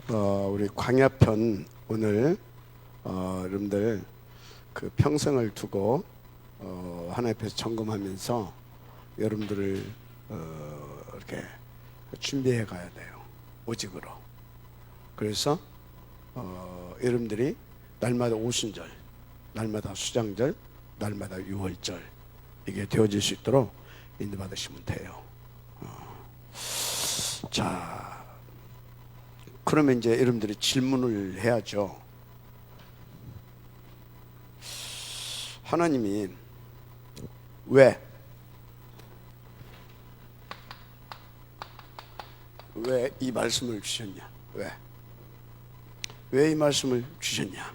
우리 광야편 오늘 여러분들 그 평생을 두고 하나님 앞에서 점검하면서 여러분들을 이렇게 준비해 가야 돼요. 오직으로. 그래서 여러분들이 날마다 오순절, 날마다 수장절, 날마다 유월절 이게 되어질 수 있도록 인도받으시면 돼요. 자, 그러면 이제 여러분들이 질문을 해야죠. 하나님이 왜 이 말씀을 주셨냐? 왜 이 말씀을 주셨냐?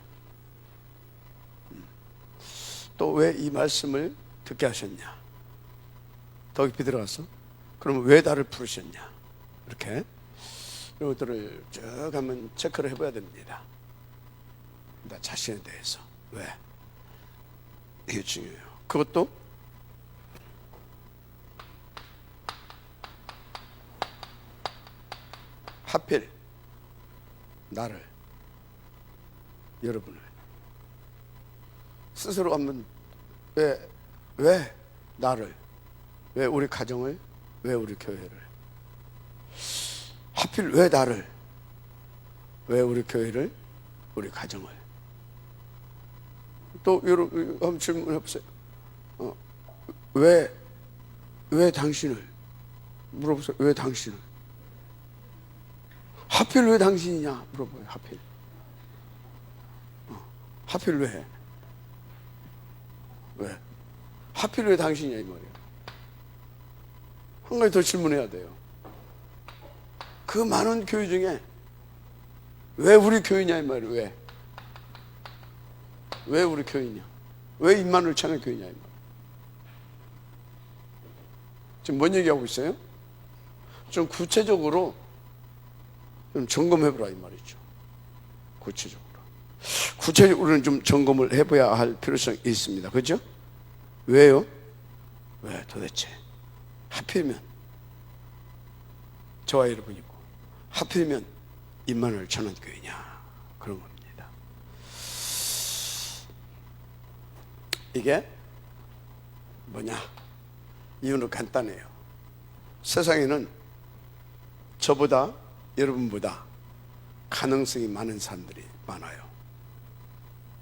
또 왜 이 말씀을 듣게 하셨냐? 더 깊이 들어가서 그러면 왜 나를 부르셨냐? 이렇게 이것들을 쭉 한번 체크를 해봐야 됩니다. 나 자신에 대해서 왜? 이게 중요해요. 그것도 하필 나를, 여러분을 스스로 한번 왜 나를, 왜 우리 가정을, 왜 우리 교회를, 하필 왜 나를, 왜 우리 교회를, 우리 가정을. 또 여러분 한번 질문해 보세요. 왜 당신을 물어보세요. 왜 당신을? 하필 왜 당신이냐 물어봐요. 하필 왜 하필 왜 당신이냐 이 말이에요. 한 가지 더 질문해야 돼요. 그 많은 교회 중에 왜 우리 교회냐 이 말이에요. 왜 우리 교회냐? 왜 임마누엘 찬양 교회냐 이 말이에요. 지금 뭔 얘기하고 있어요? 좀 구체적으로 좀 점검해보라 이 말이죠. 구체적으로는 좀 점검을 해봐야 할 필요성이 있습니다. 그렇죠? 왜요? 왜 도대체 하필이면 저와 여러분이고 하필이면 임마누엘 찬양 교회냐 그런 겁니다. 이게 뭐냐? 이유는 간단해요. 세상에는 저보다 여러분보다 가능성이 많은 사람들이 많아요.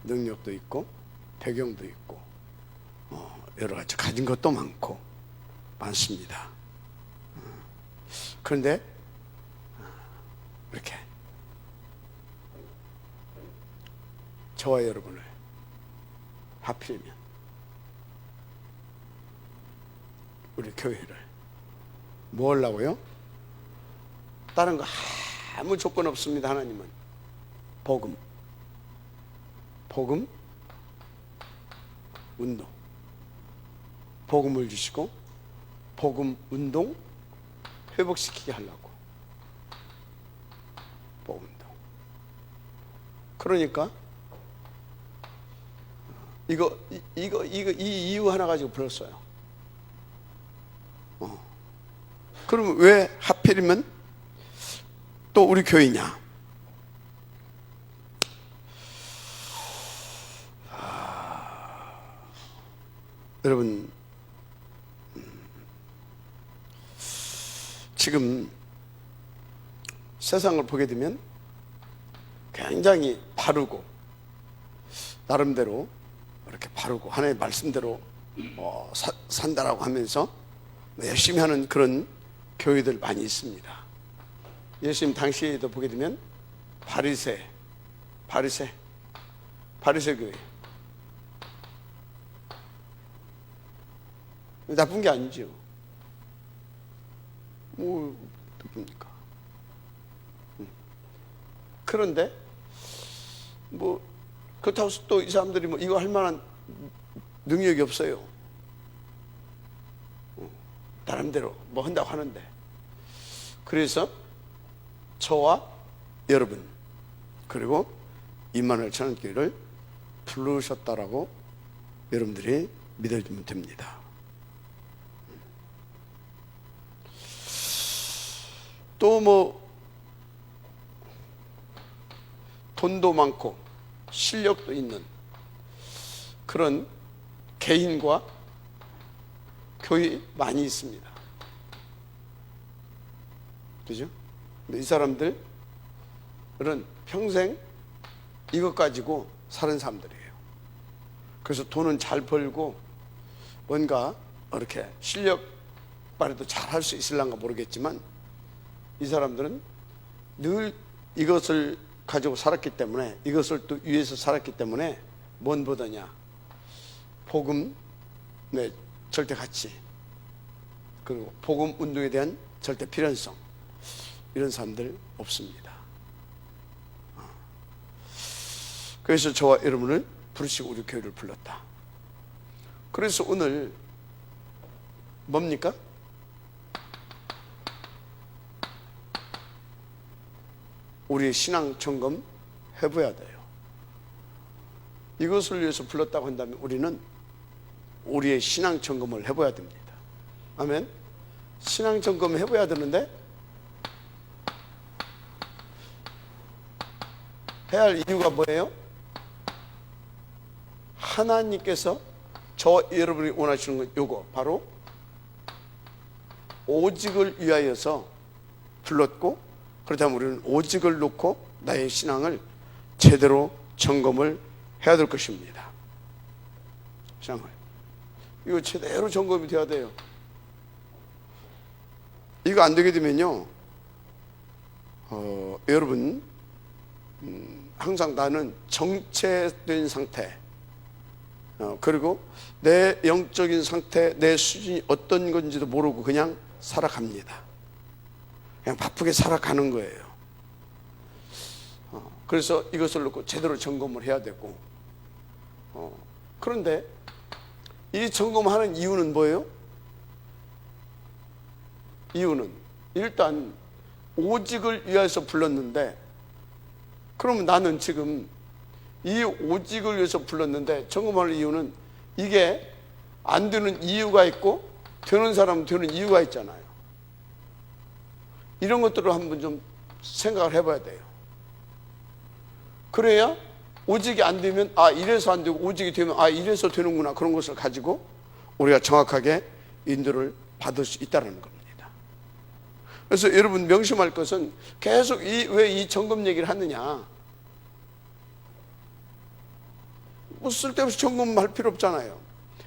능력도 있고 배경도 있고 여러 가지 가진 것도 많습니다. 그런데 이렇게 저와 여러분을 하필이면 우리 교회를 뭐 하려고요? 다른 거 아무 조건 없습니다. 하나님은 복음, 운동, 복음을 주시고 복음, 운동 회복시키게 하려고 복음, 운동. 그러니까 이 이유 하나 가지고 불렀어요. 그러면 왜 하필이면 또 우리 교회냐? 여러분 지금 세상을 보게 되면 굉장히 바르고 나름대로 이렇게 바르고 하나님의 말씀대로 산다라고 하면서 열심히 하는 그런 교회들 많이 있습니다. 예수님 당시에도 보게 되면 바리새 교회. 나쁜 게 아니죠. 뭐 나쁩니까? 그런데 뭐 그렇다고 또 이 사람들이 뭐 이거 할 만한 능력이 없어요. 나름대로 뭐 한다고 하는데, 그래서 저와 여러분 그리고 임마누엘 찬양 교회를 부르셨다라고 여러분들이 믿어주면 됩니다. 또 뭐 돈도 많고 실력도 있는 그런 개인과 교회 많이 있습니다. 그죠? 근데 이 사람들은 평생 이것 가지고 사는 사람들이에요. 그래서 돈은 잘 벌고 뭔가 이렇게 실력 발휘도 잘 할 수 있을란가 모르겠지만 이 사람들은 늘 이것을 가지고 살았기 때문에, 이것을 또 위해서 살았기 때문에 뭔보다냐, 복음, 절대 가치, 그리고 복음 운동에 대한 절대 필연성, 이런 사람들 없습니다. 그래서 저와 여러분을 부르시고 우리 교회를 불렀다. 그래서 오늘 뭡니까? 우리의 신앙 점검 해봐야 돼요. 이것을 위해서 불렀다고 한다면 우리는 우리의 신앙 점검을 해봐야 됩니다. 아멘. 신앙 점검 해봐야 되는데 해야 할 이유가 뭐예요? 하나님께서 저 여러분이 원하시는 건 요거, 바로 오직을 위하여서 불렀고, 그렇다면 우리는 오직을 놓고 나의 신앙을 제대로 점검을 해야 될 것입니다. 신앙을 이거 제대로 점검이 돼야 돼요. 이거 안 되게 되면요, 여러분, 항상 나는 정체된 상태, 그리고 내 영적인 상태, 내 수준이 어떤 건지도 모르고 그냥 살아갑니다. 그냥 바쁘게 살아가는 거예요. 그래서 이것을 놓고 제대로 점검을 해야 되고, 그런데 이 점검하는 이유는 뭐예요? 이유는 일단 오직을 위해서 불렀는데, 그러면 나는 지금 이 오직을 위해서 불렀는데 점검할 이유는 이게 안 되는 이유가 있고 되는 사람은 되는 이유가 있잖아요. 이런 것들을 한번 좀 생각을 해봐야 돼요. 그래야 오직이 안 되면 이래서 안 되고, 오직이 되면 이래서 되는구나, 그런 것을 가지고 우리가 정확하게 인도를 받을 수 있다는 겁니다. 그래서 여러분 명심할 것은 계속 왜 이 점검 얘기를 하느냐, 뭐 쓸데없이 점검할 필요 없잖아요.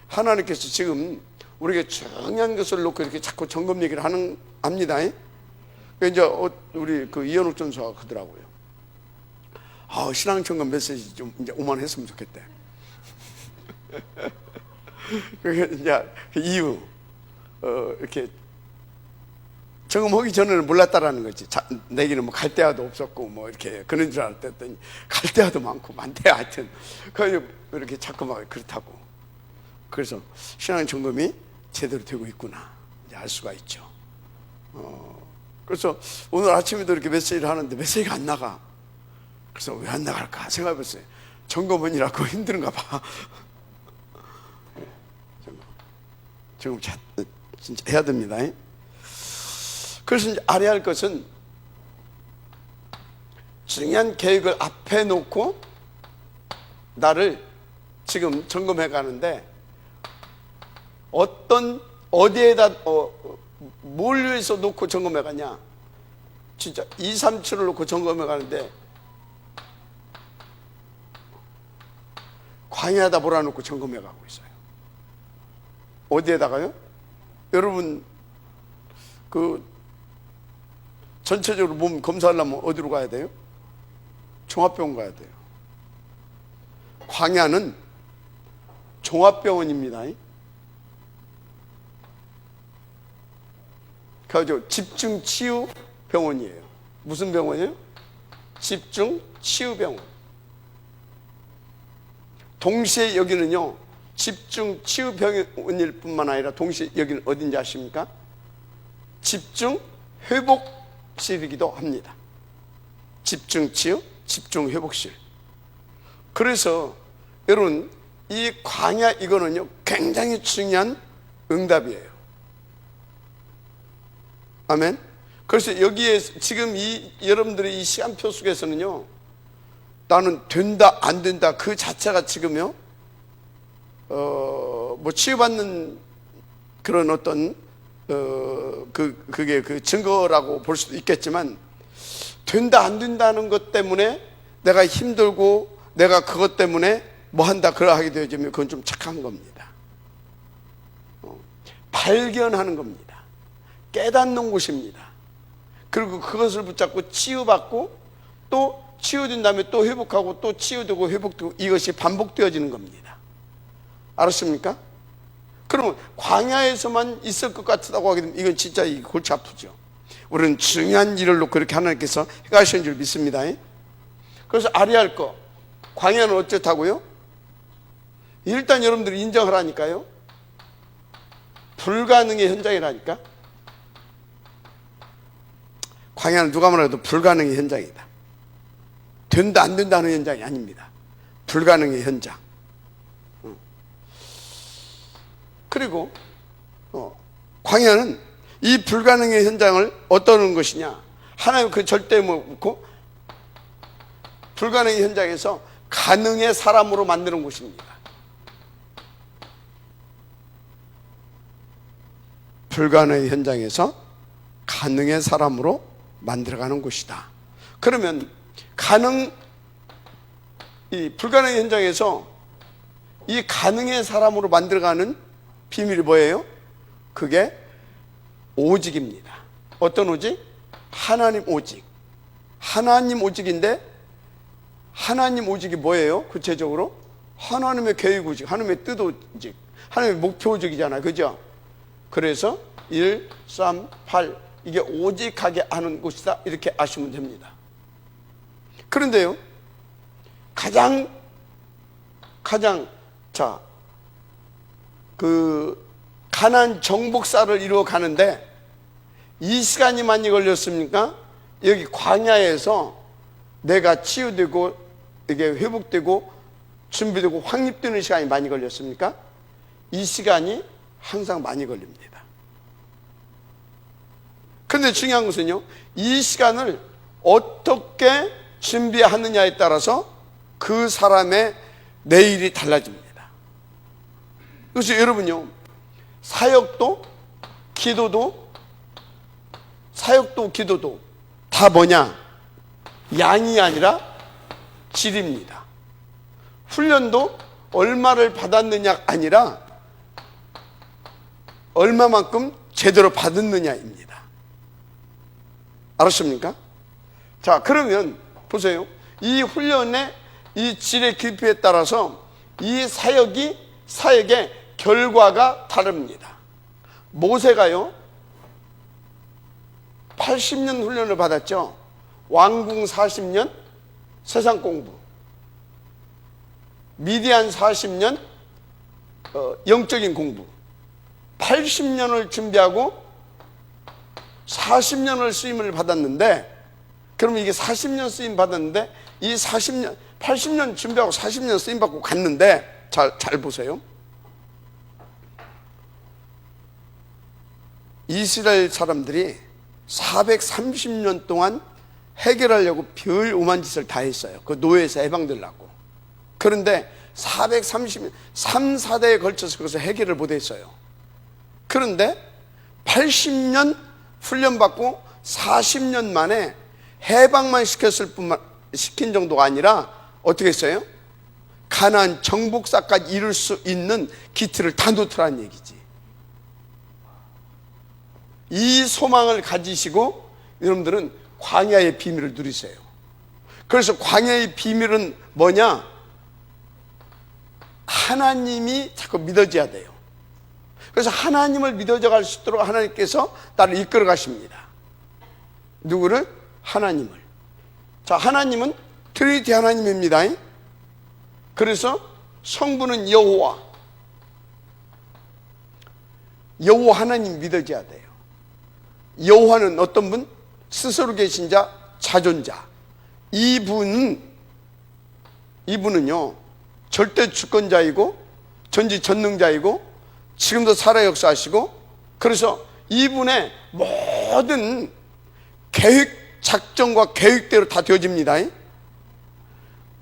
하나님께서 지금 우리에게 중요한 것을 놓고 이렇게 자꾸 점검 얘기를 합니다. 이제 우리 그 이현욱 전사가 그러더라고요. 신앙 점검 메시지 좀 이제 오만했으면 좋겠대. 그게 이제 그 이유, 이렇게 점검하기 전에는 몰랐다라는 거지. 내게는 뭐 갈대아도 없었고 뭐 이렇게 그런 줄 알았더니 갈대아도 많고 많대. 하여튼 그래서 이렇게 자꾸 막 그렇다고. 그래서 신앙 점검이 제대로 되고 있구나 이제 알 수가 있죠. 그래서 오늘 아침에도 이렇게 메시지를 하는데 메시지가 안 나가. 그래서 왜 안 나갈까 생각해봤어요. 점검은이라고 힘든가 봐. 점검 진짜 해야 됩니다. 그래서 이제 알아야 할 것은, 중요한 계획을 앞에 놓고 나를 지금 점검해 가는데, 어디에다 뭘 위해서 놓고 점검해 가냐, 진짜 2, 3, 7을 놓고 점검해 가는데 광야에다 몰아놓고 점검해 가고 있어요. 어디에다가요? 여러분 전체적으로 몸 검사하려면 어디로 가야 돼요? 종합병원 가야 돼요. 광야는 종합병원입니다. 그래서 집중치유병원이에요. 무슨 병원이에요? 집중치유병원. 동시에 여기는요, 집중치유병원일 뿐만 아니라 동시에 여기는 어딘지 아십니까? 집중회복실이기도 합니다. 집중치유, 집중회복실. 그래서 여러분, 이 광야 이거는요 굉장히 중요한 응답이에요. 아멘. 그래서 여기에 지금 여러분들의 이 시간표 속에서는요, 나는 된다 안 된다 그 자체가 지금요 뭐 치유받는 그런 어떤 그게 그 증거라고 볼 수도 있겠지만, 된다 안 된다는 것 때문에 내가 힘들고 내가 그것 때문에 뭐 한다 그러하게 되어지면 그건 좀 착한 겁니다. 발견하는 겁니다. 깨닫는 곳입니다. 그리고 그것을 붙잡고 치유받고 또 치유된 다음에 또 회복하고 또 치유되고 회복되고, 이것이 반복되어지는 겁니다. 알았습니까? 그러면 광야에서만 있을 것 같다고 하게 되면 이건 진짜 골치 아프죠. 우리는 중요한 일을 놓고 이렇게 하나님께서 해가시는 줄 믿습니다. 그래서 아리할 거, 광야는 어쨌다고요? 일단 여러분들이 인정하라니까요. 불가능의 현장이라니까. 광야는 누가 뭐라도 불가능의 현장이다. 된다 안 된다는 현장이 아닙니다. 불가능의 현장. 그리고 광야는 이 불가능의 현장을 어떠는 것이냐, 하나님 그 절대 묻고 불가능의 현장에서 가능의 사람으로 만드는 곳입니다. 불가능의 현장에서 가능의 사람으로 만들어가는 곳이다. 그러면 이 불가능의 현장에서 이 가능의 사람으로 만들어가는 비밀이 뭐예요? 그게 오직입니다. 어떤 오직? 하나님 오직. 하나님 오직인데, 하나님 오직이 뭐예요? 구체적으로 하나님의 계획 오직, 하나님의 뜻 오직, 하나님의 목표 오직이잖아요. 그죠? 그래서 1, 3, 8 이게 오직하게 하는 곳이다, 이렇게 아시면 됩니다. 그런데요, 가장 가나안 정복사를 이루어 가는데 이 시간이 많이 걸렸습니까? 여기 광야에서 내가 치유되고 이게 회복되고 준비되고 확립되는 시간이 많이 걸렸습니까? 이 시간이 항상 많이 걸립니다. 그런데 중요한 것은요, 이 시간을 어떻게 준비하느냐에 따라서 그 사람의 내일이 달라집니다. 그래서 여러분요, 사역도 기도도 다 뭐냐? 양이 아니라 질입니다. 훈련도 얼마를 받았느냐 아니라 얼마만큼 제대로 받았느냐입니다. 알았습니까? 자, 그러면 보세요. 이 훈련의 이 질의 깊이에 따라서 이 사역의 결과가 다릅니다. 모세가요 80년 훈련을 받았죠. 왕궁 40년 세상 공부, 미디안 40년 영적인 공부, 80년을 준비하고 40년을 쓰임을 받았는데, 그러면 이게 40년 쓰임 받았는데 이 80년 준비하고 40년 쓰임 받고 갔는데, 잘 보세요. 이스라엘 사람들이 430년 동안 해결하려고 별 오만 짓을 다 했어요. 그 노예에서 해방되려고. 그런데 430년 3, 4대에 걸쳐서 그것을 해결을 못했어요. 그런데 80년 훈련받고 40년 만에 해방만 시킨 정도가 아니라 어떻게 했어요? 가나안 정복사까지 이룰 수 있는 기틀을 다 놓더라는 얘기지. 이 소망을 가지시고 여러분들은 광야의 비밀을 누리세요. 그래서 광야의 비밀은 뭐냐? 하나님이 자꾸 믿어져야 돼요. 그래서 하나님을 믿어져 갈 수 있도록 하나님께서 나를 이끌어 가십니다. 누구를? 하나님을. 자, 하나님은 트리니티 하나님입니다. 그래서 성부는 여호와 하나님 믿어져야 돼요. 여호와는 어떤 분? 스스로 계신 자, 자존자. 이분은요 절대 주권자이고 전지전능자이고 지금도 살아 역사하시고, 그래서 이분의 모든 계획, 작전과 계획대로 다 되어집니다.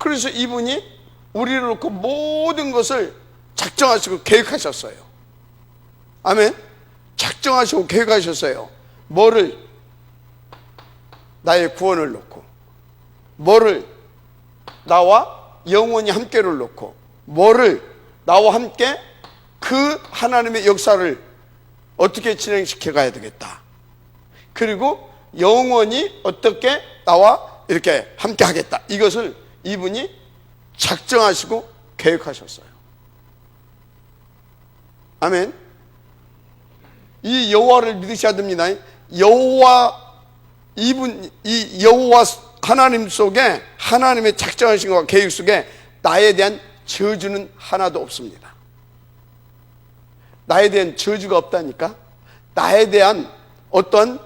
그래서 이분이 우리를 놓고 모든 것을 작정하시고 계획하셨어요. 아멘. 작정하시고 계획하셨어요. 뭐를? 나의 구원을 놓고, 뭐를? 나와 영원히 함께를 놓고, 뭐를? 나와 함께 그 하나님의 역사를 어떻게 진행시켜 가야 되겠다. 그리고 영원히 어떻게 나와 이렇게 함께 하겠다. 이것을 이분이 작정하시고 계획하셨어요. 아멘. 이 여호와를 믿으셔야 됩니다. 여호와, 이 여호와 하나님 속에, 하나님의 작정하신 것과 계획 속에 나에 대한 저주는 하나도 없습니다. 나에 대한 저주가 없다니까. 나에 대한 어떤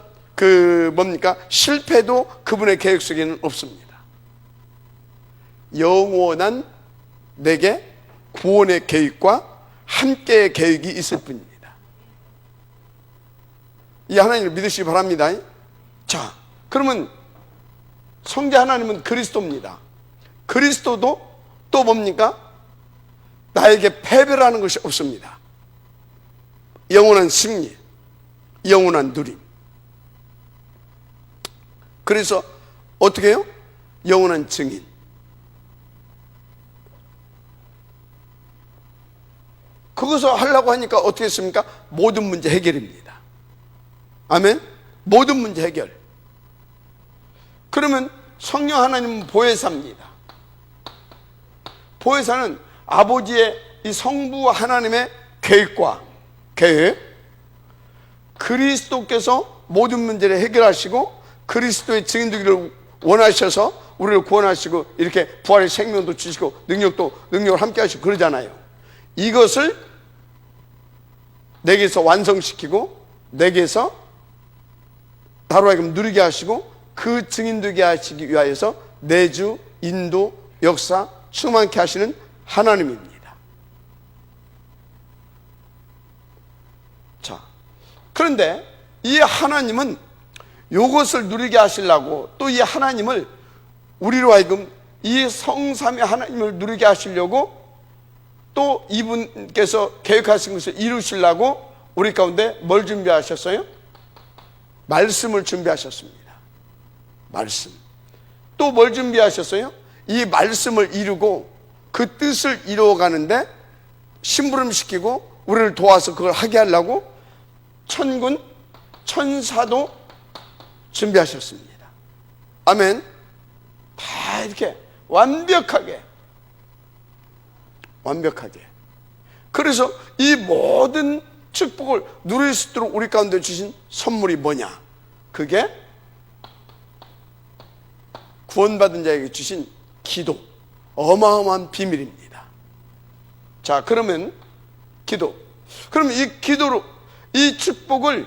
실패도 그분의 계획 속에는 없습니다. 영원한 내게 구원의 계획과 함께의 계획이 있을 뿐입니다. 이 하나님을 믿으시기 바랍니다. 자, 그러면 성자 하나님은 그리스도입니다. 그리스도도 또 뭡니까? 나에게 패배라는 것이 없습니다. 영원한 승리, 영원한 누림. 그래서 어떻게 해요? 영원한 증인. 그것을 하려고 하니까 어떻게 했습니까? 모든 문제 해결입니다. 아멘? 모든 문제 해결. 그러면 성령 하나님은 보혜사입니다. 보혜사는 아버지의 이 성부 하나님의 계획과 계획, 그리스도께서 모든 문제를 해결하시고 그리스도의 증인 되기를 원하셔서 우리를 구원하시고 이렇게 부활의 생명도 주시고 능력을 함께 하시고 그러잖아요. 이것을 내게서 완성시키고 내게서 나로 하여금 누리게 하시고 그 증인 되게 하시기 위하여서 내주, 인도, 역사, 충만케 하시는 하나님입니다. 자, 그런데 이 하나님은 이것을 누리게 하시려고 또 이 하나님을 우리로 하여금 이 성삼의 하나님을 누리게 하시려고 또 이분께서 계획하신 것을 이루시려고 우리 가운데 뭘 준비하셨어요? 말씀을 준비하셨습니다. 말씀. 또 뭘 준비하셨어요? 이 말씀을 이루고 그 뜻을 이루어가는데 심부름시키고 우리를 도와서 그걸 하게 하려고 천군, 천사도 준비하셨습니다. 아멘. 다 이렇게 완벽하게. 그래서 이 모든 축복을 누릴 수 있도록 우리 가운데 주신 선물이 뭐냐? 그게 구원받은 자에게 주신 기도. 어마어마한 비밀입니다. 자, 그러면 기도. 그럼 이 기도로 이 축복을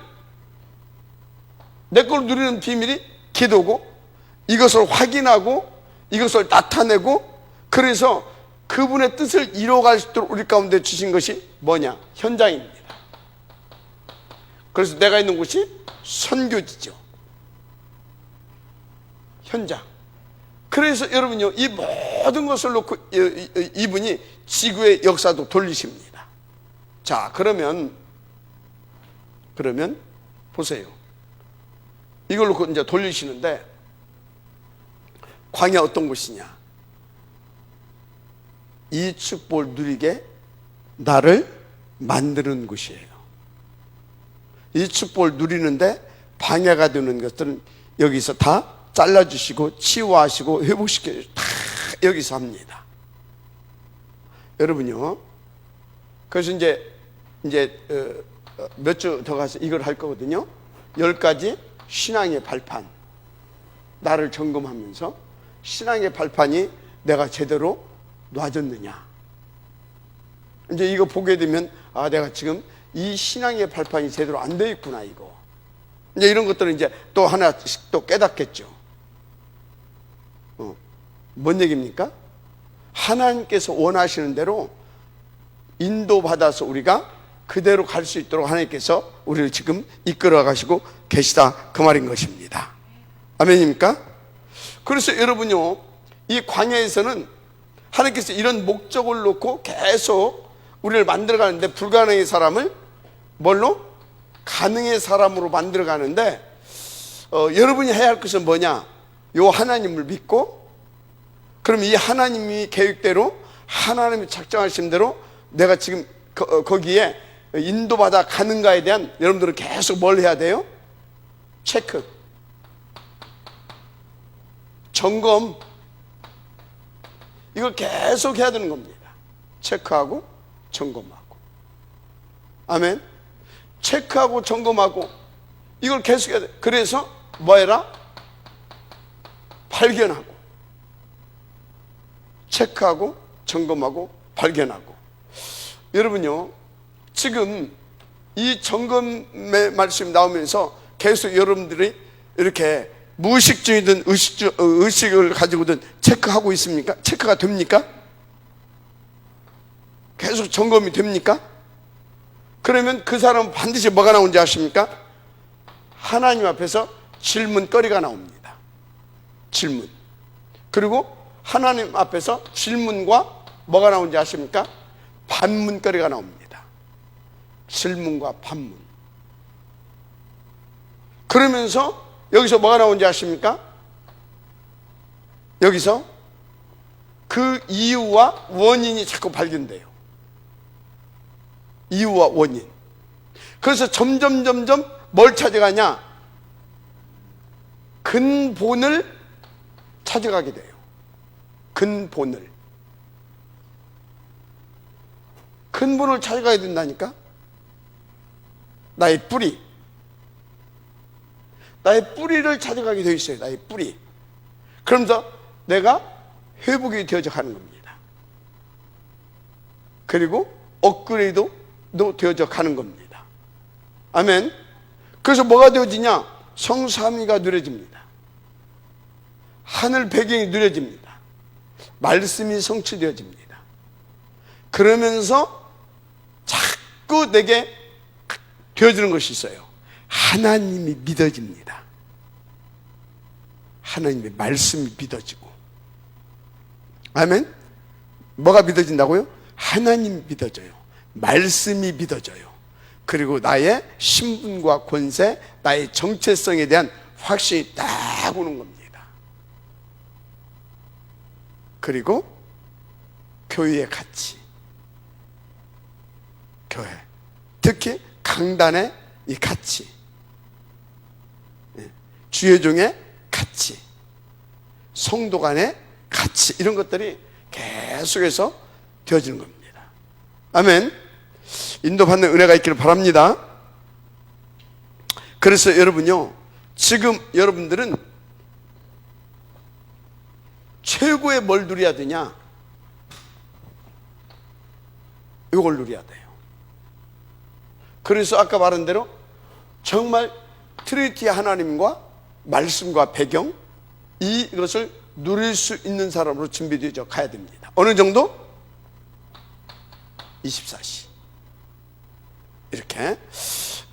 내 걸로 누리는 비밀이 기도고, 이것을 확인하고 이것을 나타내고, 그래서 그분의 뜻을 이뤄갈 수 있도록 우리 가운데 주신 것이 뭐냐? 현장입니다. 그래서 내가 있는 곳이 선교지죠. 현장. 그래서 여러분요, 이 모든 것을 놓고 이분이 지구의 역사도 돌리십니다. 자, 그러면 보세요. 이걸 놓고 이제 돌리시는데, 광야 어떤 곳이냐? 이 축복을 누리게 나를 만드는 곳이에요. 이 축복을 누리는데 방해가 되는 것들은 여기서 다 잘라주시고 치유하시고 회복시켜 다 여기서 합니다. 여러분요, 그래서 이제 몇 주 더 가서 이걸 할 거거든요. 10가지 신앙의 발판. 나를 점검하면서 신앙의 발판이 내가 제대로 놔졌느냐. 이제 이거 보게 되면, 아, 내가 지금 이 신앙의 발판이 제대로 안 되어 있구나, 이거. 이제 이런 것들은 이제 또 하나씩 또 깨닫겠죠. 뭔 얘기입니까? 하나님께서 원하시는 대로 인도받아서 우리가 그대로 갈 수 있도록 하나님께서 우리를 지금 이끌어 가시고 계시다, 그 말인 것입니다. 아멘입니까? 그래서 여러분요, 이 광야에서는 하나님께서 이런 목적을 놓고 계속 우리를 만들어가는데, 불가능의 사람을 뭘로? 가능의 사람으로 만들어가는데, 여러분이 해야 할 것은 뭐냐? 요 하나님을 믿고, 그럼 이 하나님이 계획대로, 하나님이 작정하신 대로 내가 지금 거기에 인도받아 가는가에 대한 여러분들은 계속 뭘 해야 돼요? 체크, 점검, 이걸 계속 해야 되는 겁니다. 체크하고 점검하고. 아멘. 체크하고 점검하고 이걸 계속 해야 돼. 그래서 뭐 해라? 발견하고, 체크하고 점검하고 발견하고. 여러분요, 지금 이 점검의 말씀이 나오면서 계속 여러분들이 이렇게 무의식 중이든 의식을 가지고든 체크하고 있습니까? 체크가 됩니까? 계속 점검이 됩니까? 그러면 그 사람은 반드시 뭐가 나오는지 아십니까? 하나님 앞에서 질문거리가 나옵니다. 질문. 그리고 하나님 앞에서 질문과 뭐가 나오는지 아십니까? 반문거리가 나옵니다. 질문과 반문. 그러면서 여기서 뭐가 나오는지 아십니까? 여기서 그 이유와 원인이 자꾸 발견돼요. 이유와 원인. 그래서 점점 뭘 찾아가냐? 근본을 찾아가게 돼요. 근본을 찾아가야 된다니까? 나의 뿌리. 나의 뿌리를 찾아가게 되어 있어요. 나의 뿌리. 그러면서 내가 회복이 되어져 가는 겁니다. 그리고 업그레이드도 되어져 가는 겁니다. 아멘. 그래서 뭐가 되어지냐? 성삼위가 누려집니다. 하늘 배경이 누려집니다. 말씀이 성취되어집니다. 그러면서 자꾸 내게 되어지는 것이 있어요. 하나님이 믿어집니다. 하나님의 말씀이 믿어지고. 아멘. 뭐가 믿어진다고요? 하나님이 믿어져요. 말씀이 믿어져요. 그리고 나의 신분과 권세, 나의 정체성에 대한 확신이 딱 오는 겁니다. 그리고 교회의 가치, 교회, 특히 강단의 이 가치, 주여종의 가치, 성도 간의 가치, 이런 것들이 계속해서 되어지는 겁니다. 아멘. 인도받는 은혜가 있기를 바랍니다. 그래서 여러분요, 지금 여러분들은 최고의 뭘 누려야 되냐? 이걸 누려야 돼요. 그래서 아까 말한 대로 정말 트리니티 하나님과 말씀과 배경, 이것을 누릴 수 있는 사람으로 준비되어 가야 됩니다. 어느 정도? 24시. 이렇게.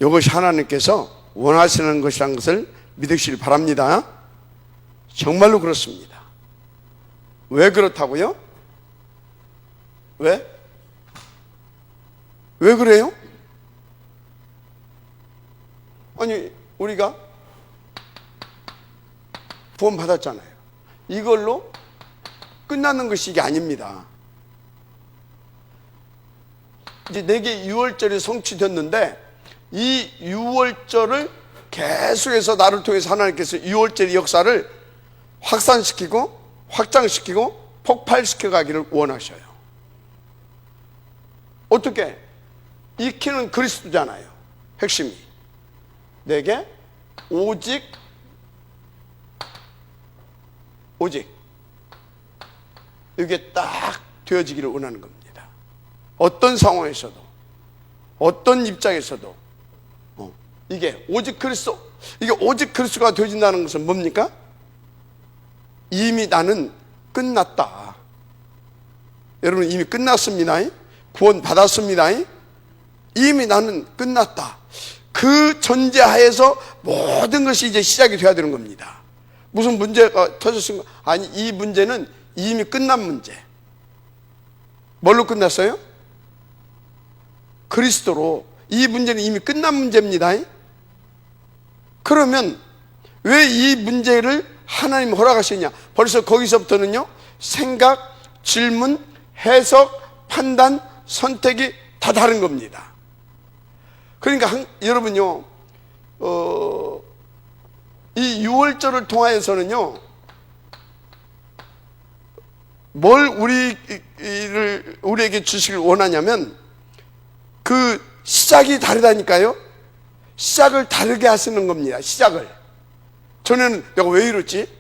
이것이 하나님께서 원하시는 것이라는 것을 믿으시길 바랍니다. 정말로 그렇습니다. 왜 그렇다고요? 왜? 왜 그래요? 아니, 우리가 구원 받았잖아요. 이걸로 끝나는 것이 이게 아닙니다. 이제 내게 유월절이 성취됐는데, 이 유월절을 계속해서 나를 통해서 하나님께서 유월절의 역사를 확산시키고 확장시키고 폭발시켜 가기를 원하셔요. 어떻게? 이 키는 그리스도잖아요. 핵심이. 내게 오직 이게 딱 되어지기를 원하는 겁니다. 어떤 상황에서도, 어떤 입장에서도 이게 오직 그리스도, 이게 오직 그리스도가 되어진다는 것은 뭡니까? 이미 나는 끝났다. 여러분, 이미 끝났습니다. 구원 받았습니다. 이미 나는 끝났다. 그 전제하에서 모든 것이 이제 시작이 돼야 되는 겁니다. 무슨 문제가 터졌습니까? 아니, 이 문제는 이미 끝난 문제. 뭘로 끝났어요? 그리스도로. 이 문제는 이미 끝난 문제입니다. 그러면 왜 이 문제를 하나님 허락하시냐? 벌써 거기서부터는요, 생각, 질문, 해석, 판단, 선택이 다 다른 겁니다. 그러니까 여러분요, 이 6월절을 통하여서는요, 뭘 우리에게 주시길 원하냐면, 그 시작이 다르다니까요. 시작을 다르게 하시는 겁니다. 시작을. 전에는 내가 왜 이렇지?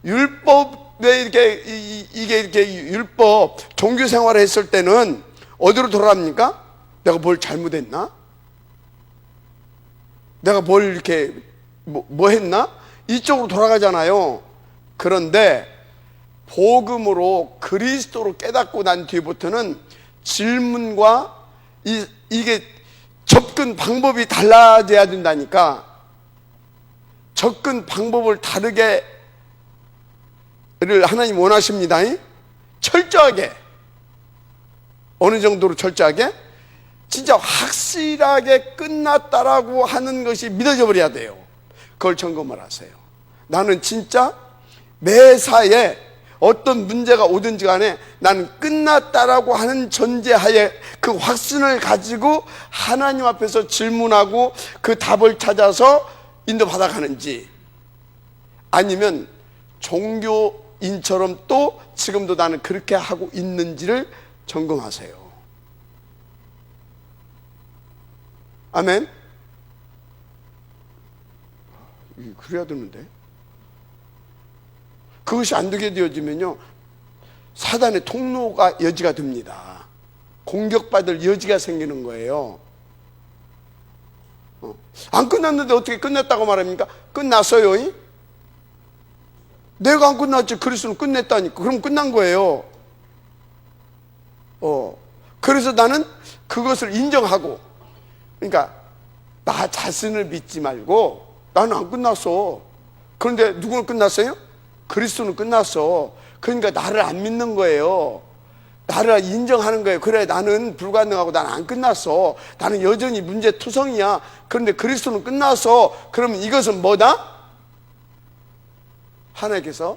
율법에 이게 이렇게 율법, 종교 생활을 했을 때는 어디로 돌아갑니까? 내가 뭘 잘못했나? 내가 뭘 이렇게 뭐 했나? 이쪽으로 돌아가잖아요. 그런데 복음으로 그리스도로 깨닫고 난 뒤부터는 질문과 이게 접근 방법이 달라져야 된다니까. 접근 방법을 다르게 하나님 원하십니다. 철저하게. 어느 정도로 철저하게? 진짜 확실하게 끝났다라고 하는 것이 믿어져 버려야 돼요. 그걸 점검을 하세요. 나는 진짜 매사에 어떤 문제가 오든지 간에 나는 끝났다라고 하는 전제하에 그 확신을 가지고 하나님 앞에서 질문하고 그 답을 찾아서 인도받아 가는지, 아니면 종교인처럼 또 지금도 나는 그렇게 하고 있는지를 점검하세요. 아멘. 그래야 되는데, 그것이 안 되게 되어지면요, 사단의 통로가 여지가 됩니다. 공격받을 여지가 생기는 거예요. 안 끝났는데 어떻게 끝냈다고 말합니까? 끝났어요. 내가 안 끝났지, 그리스도는 끝냈다니까. 그럼 끝난 거예요. 그래서 나는 그것을 인정하고, 그러니까 나 자신을 믿지 말고, 나는 안 끝났어. 그런데 누구는 끝났어요? 그리스도는 끝났어. 그러니까 나를 안 믿는 거예요. 나를 인정하는 거예요. 그래, 나는 불가능하고 나는 안 끝났어. 나는 여전히 문제투성이야. 그런데 그리스도는 끝났어. 그러면 이것은 뭐다? 하나님께서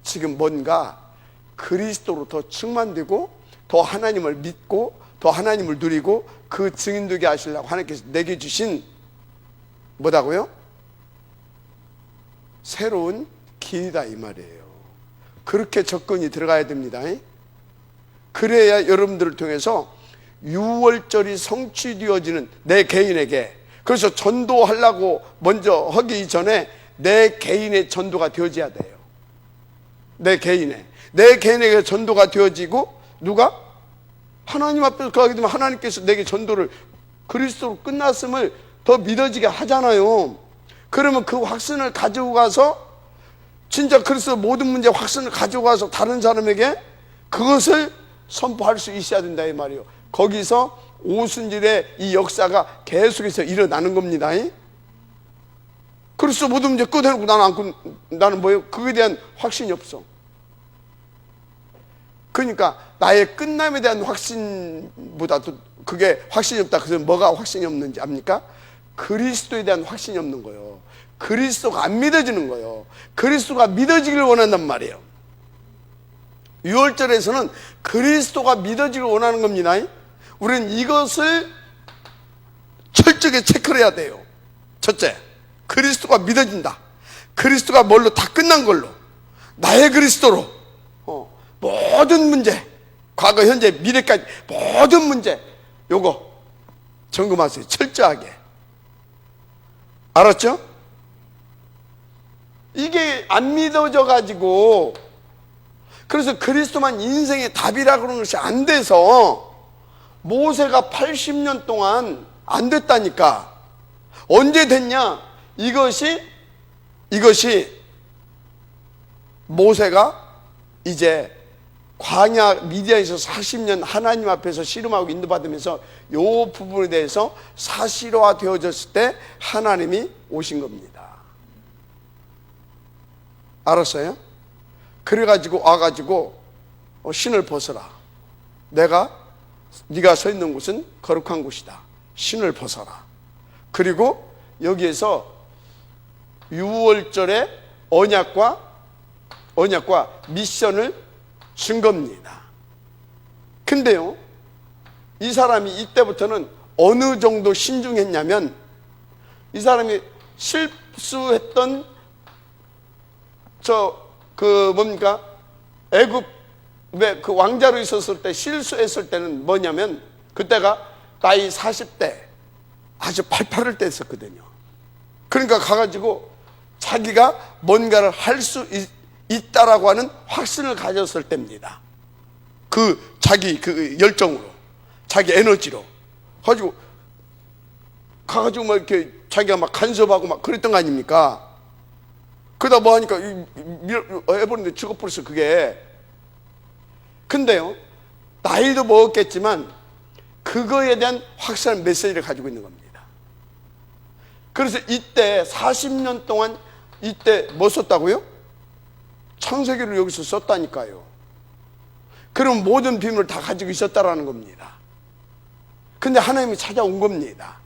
지금 뭔가 그리스도로 더 충만되고 더 하나님을 믿고 더 하나님을 누리고 그 증인되게 하시려고 하나님께서 내게 주신 뭐다고요? 새로운 길이다, 이 말이에요. 그렇게 접근이 들어가야 됩니다. 그래야 여러분들을 통해서 6월절이 성취되어지는 내 개인에게, 그래서 전도하려고 먼저 하기 전에 내 개인의 전도가 되어져야 돼요. 내 개인에게 전도가 되어지고, 누가? 하나님 앞에서 가게 되면 하나님께서 내게 전도를, 그리스도로 끝났음을 더 믿어지게 하잖아요. 그러면 그 확신을 가지고 가서 진짜 그리스도 모든 문제 확신을 가지고 가서 다른 사람에게 그것을 선포할 수 있어야 된다, 이 말이에요. 거기서 오순절의 이 역사가 계속해서 일어나는 겁니다. 그리스도 모든 문제 끝내놓고 나는 뭐예요? 그거에 대한 확신이 없어. 그러니까 나의 끝남에 대한 확신보다도 그게 확신이 없다. 그래서 뭐가 확신이 없는지 압니까? 그리스도에 대한 확신이 없는 거예요. 그리스도가 안 믿어지는 거예요. 그리스도가 믿어지기를 원한단 말이에요. 6월절에서는 그리스도가 믿어지기를 원하는 겁니다. 우리는 이것을 철저하게 체크를 해야 돼요. 첫째, 그리스도가 믿어진다. 그리스도가 뭘로 다 끝난 걸로, 나의 그리스도로 모든 문제, 과거, 현재, 미래까지 모든 문제, 요거 점검하세요. 철저하게. 알았죠? 이게 안 믿어져 가지고, 그래서 그리스도만 인생의 답이라 그러는 것이 안 돼서 모세가 80년 동안 안 됐다니까. 언제 됐냐? 이것이 모세가 이제 광야 미디안에서 40년 하나님 앞에서 씨름하고 인도받으면서 이 부분에 대해서 사실화 되어졌을 때 하나님이 오신 겁니다. 알았어요? 그래가지고 와가지고 신을 벗어라. 네가 서 있는 곳은 거룩한 곳이다. 신을 벗어라. 그리고 여기에서 6월절의 언약과 미션을 준 겁니다. 근데요, 이 사람이 이때부터는 어느 정도 신중했냐면, 이 사람이 실수했던 애굽의 그 왕자로 있었을 때 실수했을 때는 뭐냐면, 그때가 나이 40대 아주 팔팔할 때 했었거든요. 그러니까 가가지고 자기가 뭔가를 할 수 있다라고 하는 확신을 가졌을 때입니다. 자기 열정으로, 자기 에너지로 가가지고 막 이렇게 자기가 막 간섭하고 막 그랬던 거 아닙니까? 그러다 뭐 하니까 해버리는데 죽어버렸어, 그게. 근데요, 나이도 먹었겠지만 그거에 대한 확실한 메시지를 가지고 있는 겁니다. 그래서 이때 40년 동안 이때 뭐 썼다고요? 창세기를 여기서 썼다니까요. 그럼 모든 비밀을 다 가지고 있었다라는 겁니다. 근데 하나님이 찾아온 겁니다.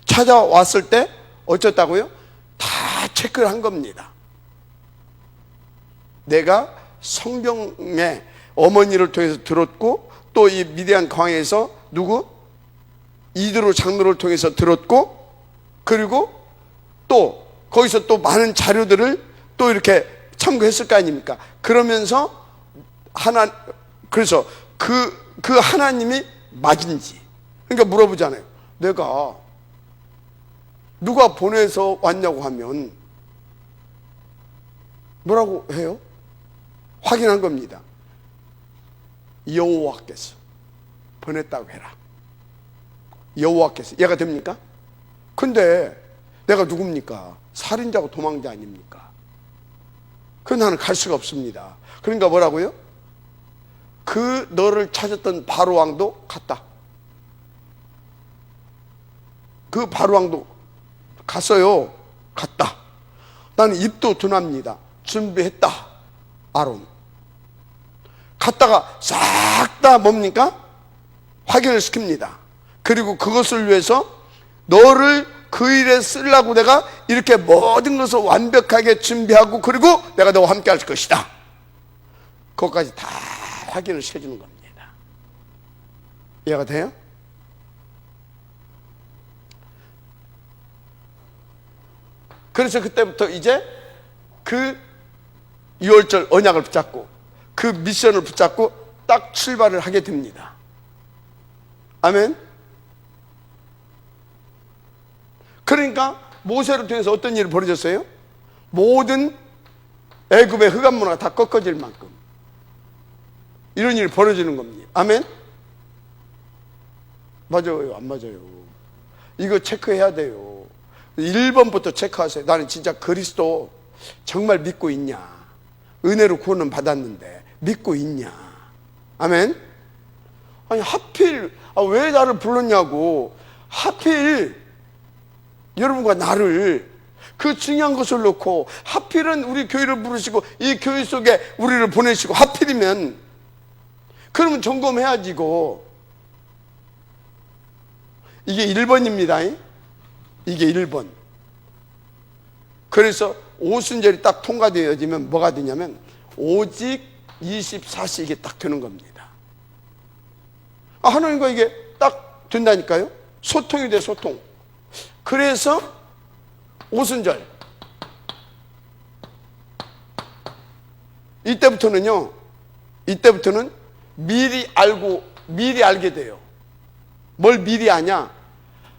찾아왔을 때 어쩌다고요? 다 체크를 한 겁니다. 내가 성경에 어머니를 통해서 들었고, 또 이 미디안 광야에서 이드로 장로를 통해서 들었고, 그리고 또 거기서 또 많은 자료들을 또 이렇게 참고했을 거 아닙니까? 그러면서 그래서 그 하나님이 맞은지, 그러니까 물어보잖아요. 내가 누가 보내서 왔냐고 하면 뭐라고 해요? 확인한 겁니다. 여호와께서 보냈다고 해라. 여호와께서. 얘가 됩니까? 근데 내가 누굽니까? 살인자고 도망자 아닙니까? 그 나는 갈 수가 없습니다. 그러니까 뭐라고요? 너를 찾았던 바로 왕도 갔다. 그 바로 왕도 갔어요. 갔다. 나는 입도 둔합니다. 준비했다. 아론. 갔다가 싹 다 뭡니까? 확인을 시킵니다. 그리고 그것을 위해서 너를 그 일에 쓰려고 내가 이렇게 모든 것을 완벽하게 준비하고, 그리고 내가 너와 함께 할 것이다. 그것까지 다 확인을 시켜주는 겁니다. 이해가 돼요? 그래서 그때부터 이제 그 6월절 언약을 붙잡고 그 미션을 붙잡고 딱 출발을 하게 됩니다. 아멘. 그러니까 모세를 통해서 어떤 일이 벌어졌어요? 모든 애굽의 흑암 문화가 다 꺾어질 만큼 이런 일이 벌어지는 겁니다. 아멘. 맞아요, 안 맞아요? 이거 체크해야 돼요. 1번부터 체크하세요. 나는 진짜 그리스도 정말 믿고 있냐? 은혜로 구원은 받았는데 믿고 있냐? 아멘. 아니 하필 왜 나를 불렀냐고. 하필 여러분과 나를 그 중요한 것을 놓고 하필은 우리 교회를 부르시고 이 교회 속에 우리를 보내시고, 하필이면 그러면 점검해야지. 이게 1번입니다. 이게 1번. 그래서 오순절이 딱 통과되어지면 뭐가 되냐면 오직 24시 이게 딱 되는 겁니다. 하나님과 이게 딱 된다니까요. 소통이 돼, 소통. 그래서 오순절 이때부터는 미리 알게 돼요. 뭘 미리 아냐?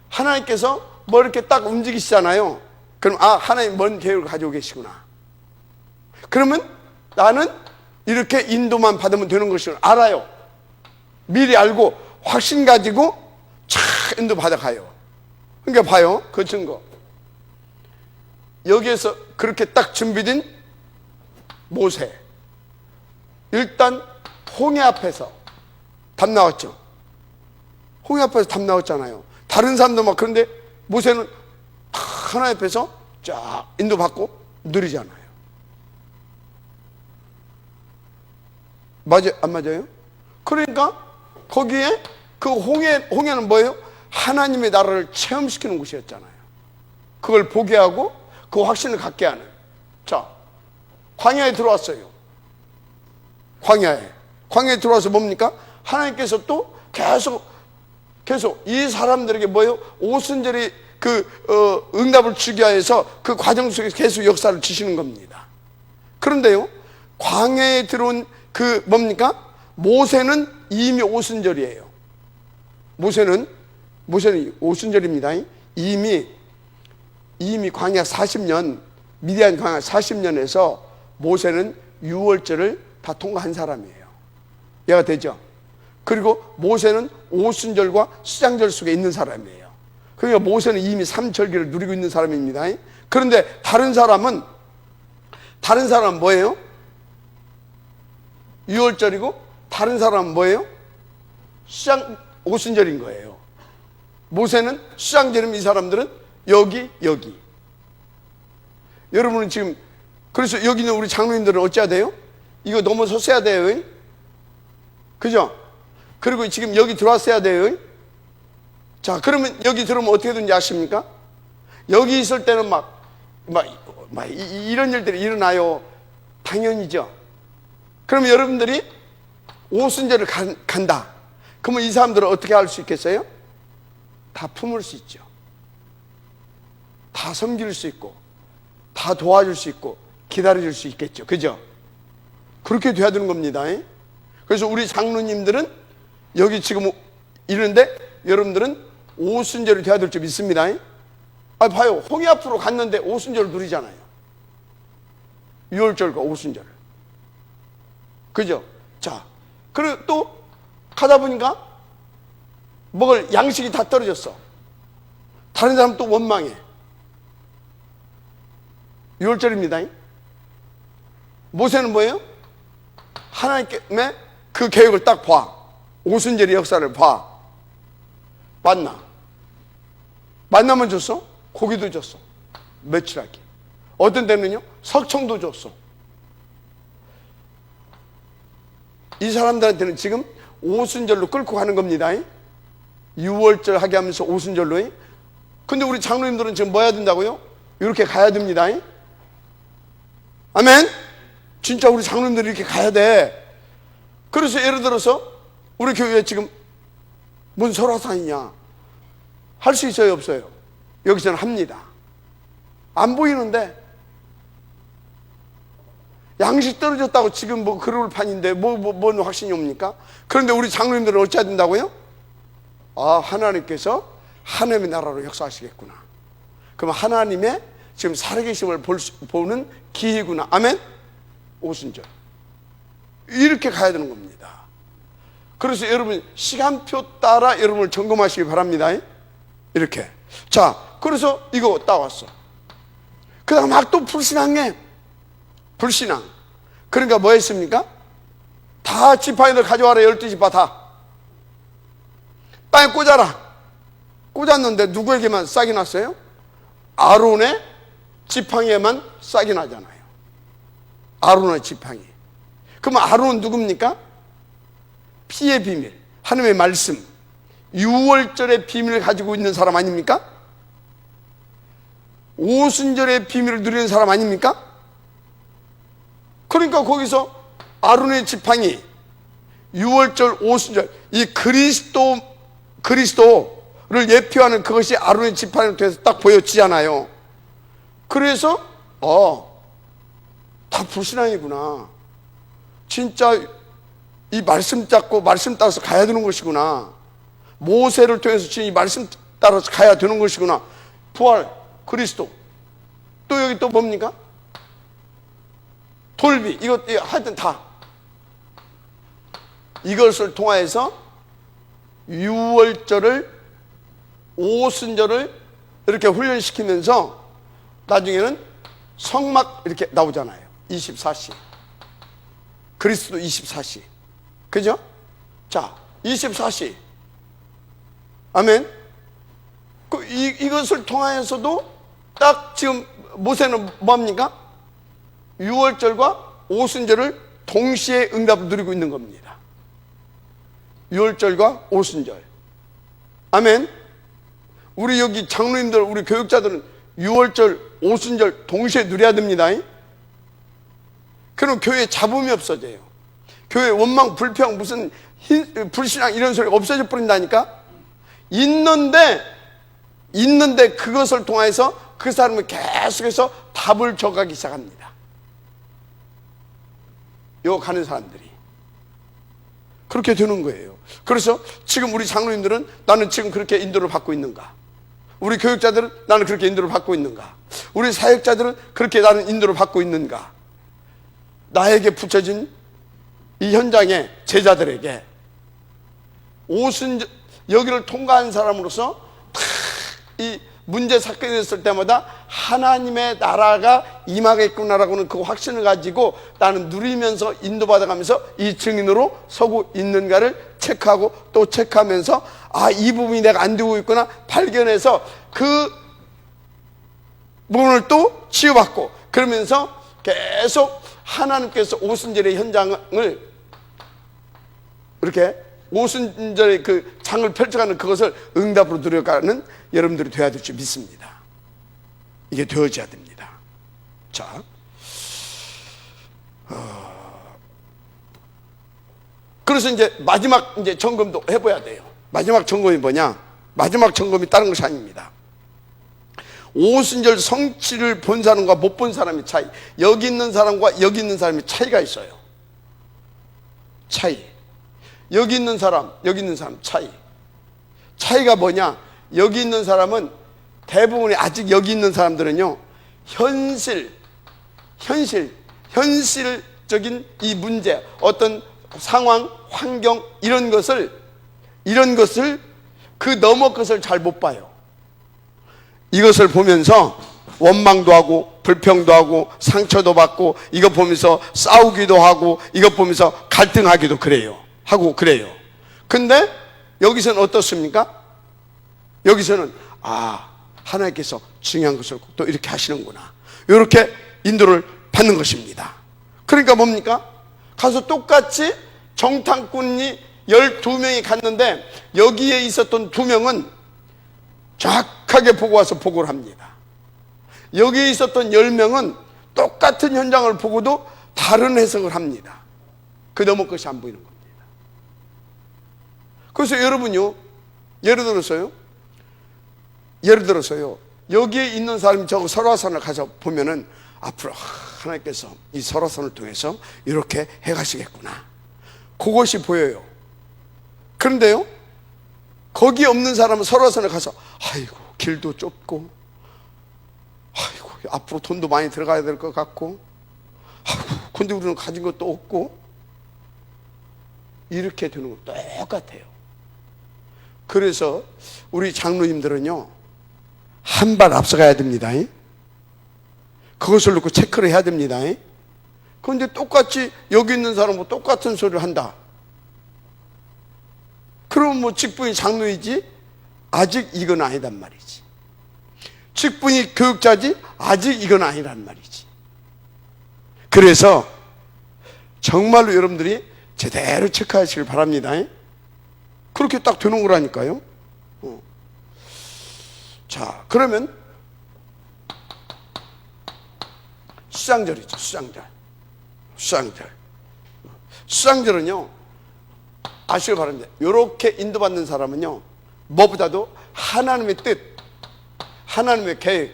하나님께서 뭐 이렇게 딱 움직이시잖아요. 그럼 하나님 뭔 계획을 가지고 계시구나. 그러면 나는 이렇게 인도만 받으면 되는 것을 알아요. 미리 알고 확신 가지고 촥 인도 받아가요. 그러니까 봐요, 그 증거. 여기에서 그렇게 딱 준비된 모세, 일단 홍해 앞에서 답 나왔죠. 홍해 앞에서 답 나왔잖아요. 다른 사람도 막. 그런데 모세는 하나님 앞에서 쫙 인도받고 느리잖아요. 맞아요? 안 맞아요? 그러니까 거기에 그 홍해는 뭐예요? 하나님의 나라를 체험시키는 곳이었잖아요. 그걸 보게 하고 그 확신을 갖게 하는. 자, 광야에 들어왔어요. 광야에 들어와서 뭡니까? 하나님께서 또 계속 이 사람들에게 뭐예요? 오순절이 응답을 주기 위해서 그 과정 속에서 계속 역사를 주시는 겁니다. 그런데요, 광야에 들어온 뭡니까? 모세는 이미 오순절이에요. 모세는 오순절입니다. 이미 광야 40년, 미디안 광야 40년에서 모세는 유월절을 다 통과한 사람이에요. 이해가 되죠? 그리고 모세는 오순절과 수장절 속에 있는 사람이에요. 그러니까 모세는 이미 삼절기를 누리고 있는 사람입니다. 그런데 다른 사람은 뭐예요? 유월절이고 다른 사람은 뭐예요? 오순절인 거예요. 모세는 수장절이면 이 사람들은 여기. 여러분은 지금 그래서 여기 있는 우리 장로님들은 어찌해야 돼요? 이거 넘어섰어야 돼요. 그죠? 그리고 지금 여기 들어왔어야 돼요. 자, 그러면 여기 들어오면 어떻게 되는지 아십니까? 여기 있을 때는 이런 일들이 일어나요. 당연히죠. 그러면 여러분들이 오순절을 간다. 그러면 이 사람들은 어떻게 할 수 있겠어요? 다 품을 수 있죠. 다 섬길 수 있고, 다 도와줄 수 있고, 기다려줄 수 있겠죠. 그죠? 그렇게 돼야 되는 겁니다. 그래서 우리 장로님들은 여기 지금 이런데 여러분들은 오순절이 돼야 될 줄 믿습니다. 봐요. 홍해 앞으로 갔는데 오순절을 누리잖아요. 유월절과 오순절을. 그죠? 자, 그리고 또 가다 보니까 먹을 양식이 다 떨어졌어. 다른 사람 또 원망해. 유월절입니다. 모세는 뭐예요? 하나님의 그 계획을 딱 봐. 오순절의 역사를 봐. 만나면 줬어? 고기도 줬어. 며칠하기. 어떤 때는요, 석청도 줬어. 이 사람들한테는 지금 오순절로 끌고 가는 겁니다. 유월절 하게 하면서 오순절로. 근데 우리 장로님들은 지금 뭐 해야 된다고요? 이렇게 가야 됩니다. 아멘? 진짜 우리 장로님들이 이렇게 가야 돼. 그래서 예를 들어서 우리 교회에 지금 뭔 설화산이냐 할 수 있어요, 없어요? 여기서는 합니다. 안 보이는데 양식 떨어졌다고 지금 뭐 그럴 판인데 뭔 확신이 옵니까? 그런데 우리 장로님들은 어찌해야 된다고요? 하나님께서 하나님의 나라로 역사하시겠구나. 그럼 하나님의 지금 살아계심을 보는 기회구나. 아멘? 오순절. 이렇게 가야 되는 겁니다. 그래서 여러분 시간표 따라 여러분을 점검하시기 바랍니다. 이렇게. 자, 그래서 이거 따왔어. 그 다음 막 또 불신앙해. 불신앙. 그러니까 뭐 했습니까? 다 지팡이들 가져와라. 12지파 다 땅에 꽂아라. 꽂았는데 누구에게만 싹이 났어요? 아론의 지팡이에만 싹이 나잖아요. 아론의 지팡이. 그럼 아론은 누굽니까? 피의 비밀, 하나님의 말씀, 유월절의 비밀을 가지고 있는 사람 아닙니까? 오순절의 비밀을 누리는 사람 아닙니까? 그러니까 거기서 아론의 지팡이, 유월절, 오순절, 이 그리스도를 예표하는 그것이 아론의 지팡이를 통해서 딱 보여지잖아요. 그래서 다 불신앙이구나. 진짜 이 말씀 잡고 말씀 따라서 가야 되는 것이구나. 모세를 통해서 지금 이 말씀 따라서 가야 되는 것이구나. 부활, 그리스도. 또 여기 또 뭡니까? 돌비. 이것 하여튼 다 이것을 통하여서 유월절을, 오순절을 이렇게 훈련시키면서 나중에는 성막 이렇게 나오잖아요. 24시. 그리스도 24시. 그죠? 자, 24시. 아멘. 이것을 통하여서도 딱 지금 모세는 뭡니까? 유월절과 오순절을 동시에 응답을 누리고 있는 겁니다. 유월절과 오순절. 아멘. 우리 여기 장로님들, 우리 교육자들은 유월절, 오순절 동시에 누려야 됩니다. 그럼 교회에 잡음이 없어져요. 교회 원망, 불평, 무슨 불신앙 이런 소리가 없어져 버린다니까. 있는데 그것을 통해서 그 사람은 계속해서 답을 줘가기 시작합니다. 욕하는 사람들이 그렇게 되는 거예요. 그래서 지금 우리 장로님들은 나는 지금 그렇게 인도를 받고 있는가? 우리 교육자들은 나는 그렇게 인도를 받고 있는가? 우리 사역자들은 그렇게 나는 인도를 받고 있는가? 나에게 붙여진 이 현장의 제자들에게 여기를 통과한 사람으로서 이 문제 사건이 있을 때마다 하나님의 나라가 임하겠구나라고는 그 확신을 가지고 나는 누리면서 인도받아가면서 이 증인으로 서고 있는가를 체크하고 또 체크하면서 아, 이 부분이 내가 안 되고 있구나 발견해서 그 부분을 또 치유받고 그러면서 계속 하나님께서 오순절의 현장을 이렇게 오순절의 그 장을 펼쳐가는 그것을 응답으로 누려가는 여러분들이 되어야 될 줄 믿습니다. 이게 되어져야 됩니다. 자, 그래서 이제 마지막 이제 점검도 해봐야 돼요. 마지막 점검이 뭐냐? 마지막 점검이 다른 것이 아닙니다. 오순절 성취를 본 사람과 못 본 사람의 차이. 여기 있는 사람과 여기 있는 사람의 차이가 있어요. 차이. 여기 있는 사람, 여기 있는 사람 차이. 차이가 뭐냐? 여기 있는 사람은 대부분이 아직 여기 있는 사람들은요, 현실적인 이 문제, 어떤 상황, 환경, 이런 것을 그 너머 것을 잘 못 봐요. 이것을 보면서 원망도 하고 불평도 하고 상처도 받고 이거 보면서 싸우기도 하고 이거 보면서 갈등하기도 그래요. 근데 여기서는 어떻습니까? 여기서는 하나님께서 중요한 것을 또 이렇게 하시는구나, 이렇게 인도를 받는 것입니다. 그러니까 뭡니까? 가서 똑같이 정탐꾼이 12명이 갔는데 여기에 있었던 2명은 정확하게 보고 와서 보고를 합니다. 여기에 있었던 10명은 똑같은 현장을 보고도 다른 해석을 합니다. 그 너머 것이 안 보이는 겁니다. 그래서 여러분요, 예를 들어서요 여기에 있는 사람이 저거 설화산을 가서 보면은 앞으로 하나님께서 이 설화산을 통해서 이렇게 해가시겠구나, 그것이 보여요. 그런데요, 거기 없는 사람은 설화산에 가서 아이고 길도 좁고 아이고 앞으로 돈도 많이 들어가야 될 것 같고 아이고 근데 우리는 가진 것도 없고 이렇게 되는 거 똑같아요. 그래서 우리 장로님들은요 한 발 앞서가야 됩니다. 그것을 놓고 체크를 해야 됩니다. 그런데 똑같이 여기 있는 사람하고 똑같은 소리를 한다. 그럼 뭐 직분이 장로이지 아직 이건 아니단 말이지. 직분이 교육자지 아직 이건 아니란 말이지. 그래서 정말로 여러분들이 제대로 체크하시길 바랍니다. 그렇게 딱 되는 거라니까요. 자, 그러면 수장절이죠. 수장절은요 아시길 바랍니다. 이렇게 인도받는 사람은요 무엇보다도 하나님의 뜻, 하나님의 계획,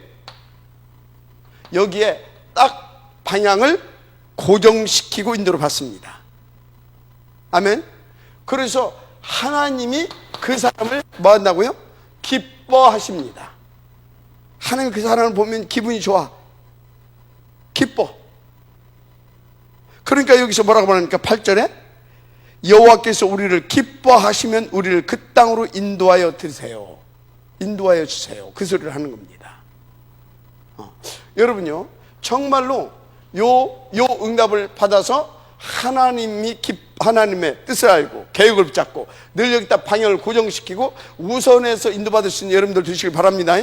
여기에 딱 방향을 고정시키고 인도를 받습니다. 아멘. 그래서 하나님이 그 사람을 뭐 한다고요? 기뻐하십니다. 하나님 그 사람을 보면 기분이 좋아, 기뻐. 그러니까 여기서 뭐라고 말합니까? 8절에 여호와께서 우리를 기뻐하시면 우리를 그 땅으로 인도하여 드세요, 인도하여 주세요, 그 소리를 하는 겁니다. 여러분요 정말로 요 응답을 받아서 하나님의 뜻을 알고 계획을 붙잡고 늘 여기다 방향을 고정시키고 우선해서 인도받을 수 있는 여러분들 되시길 바랍니다.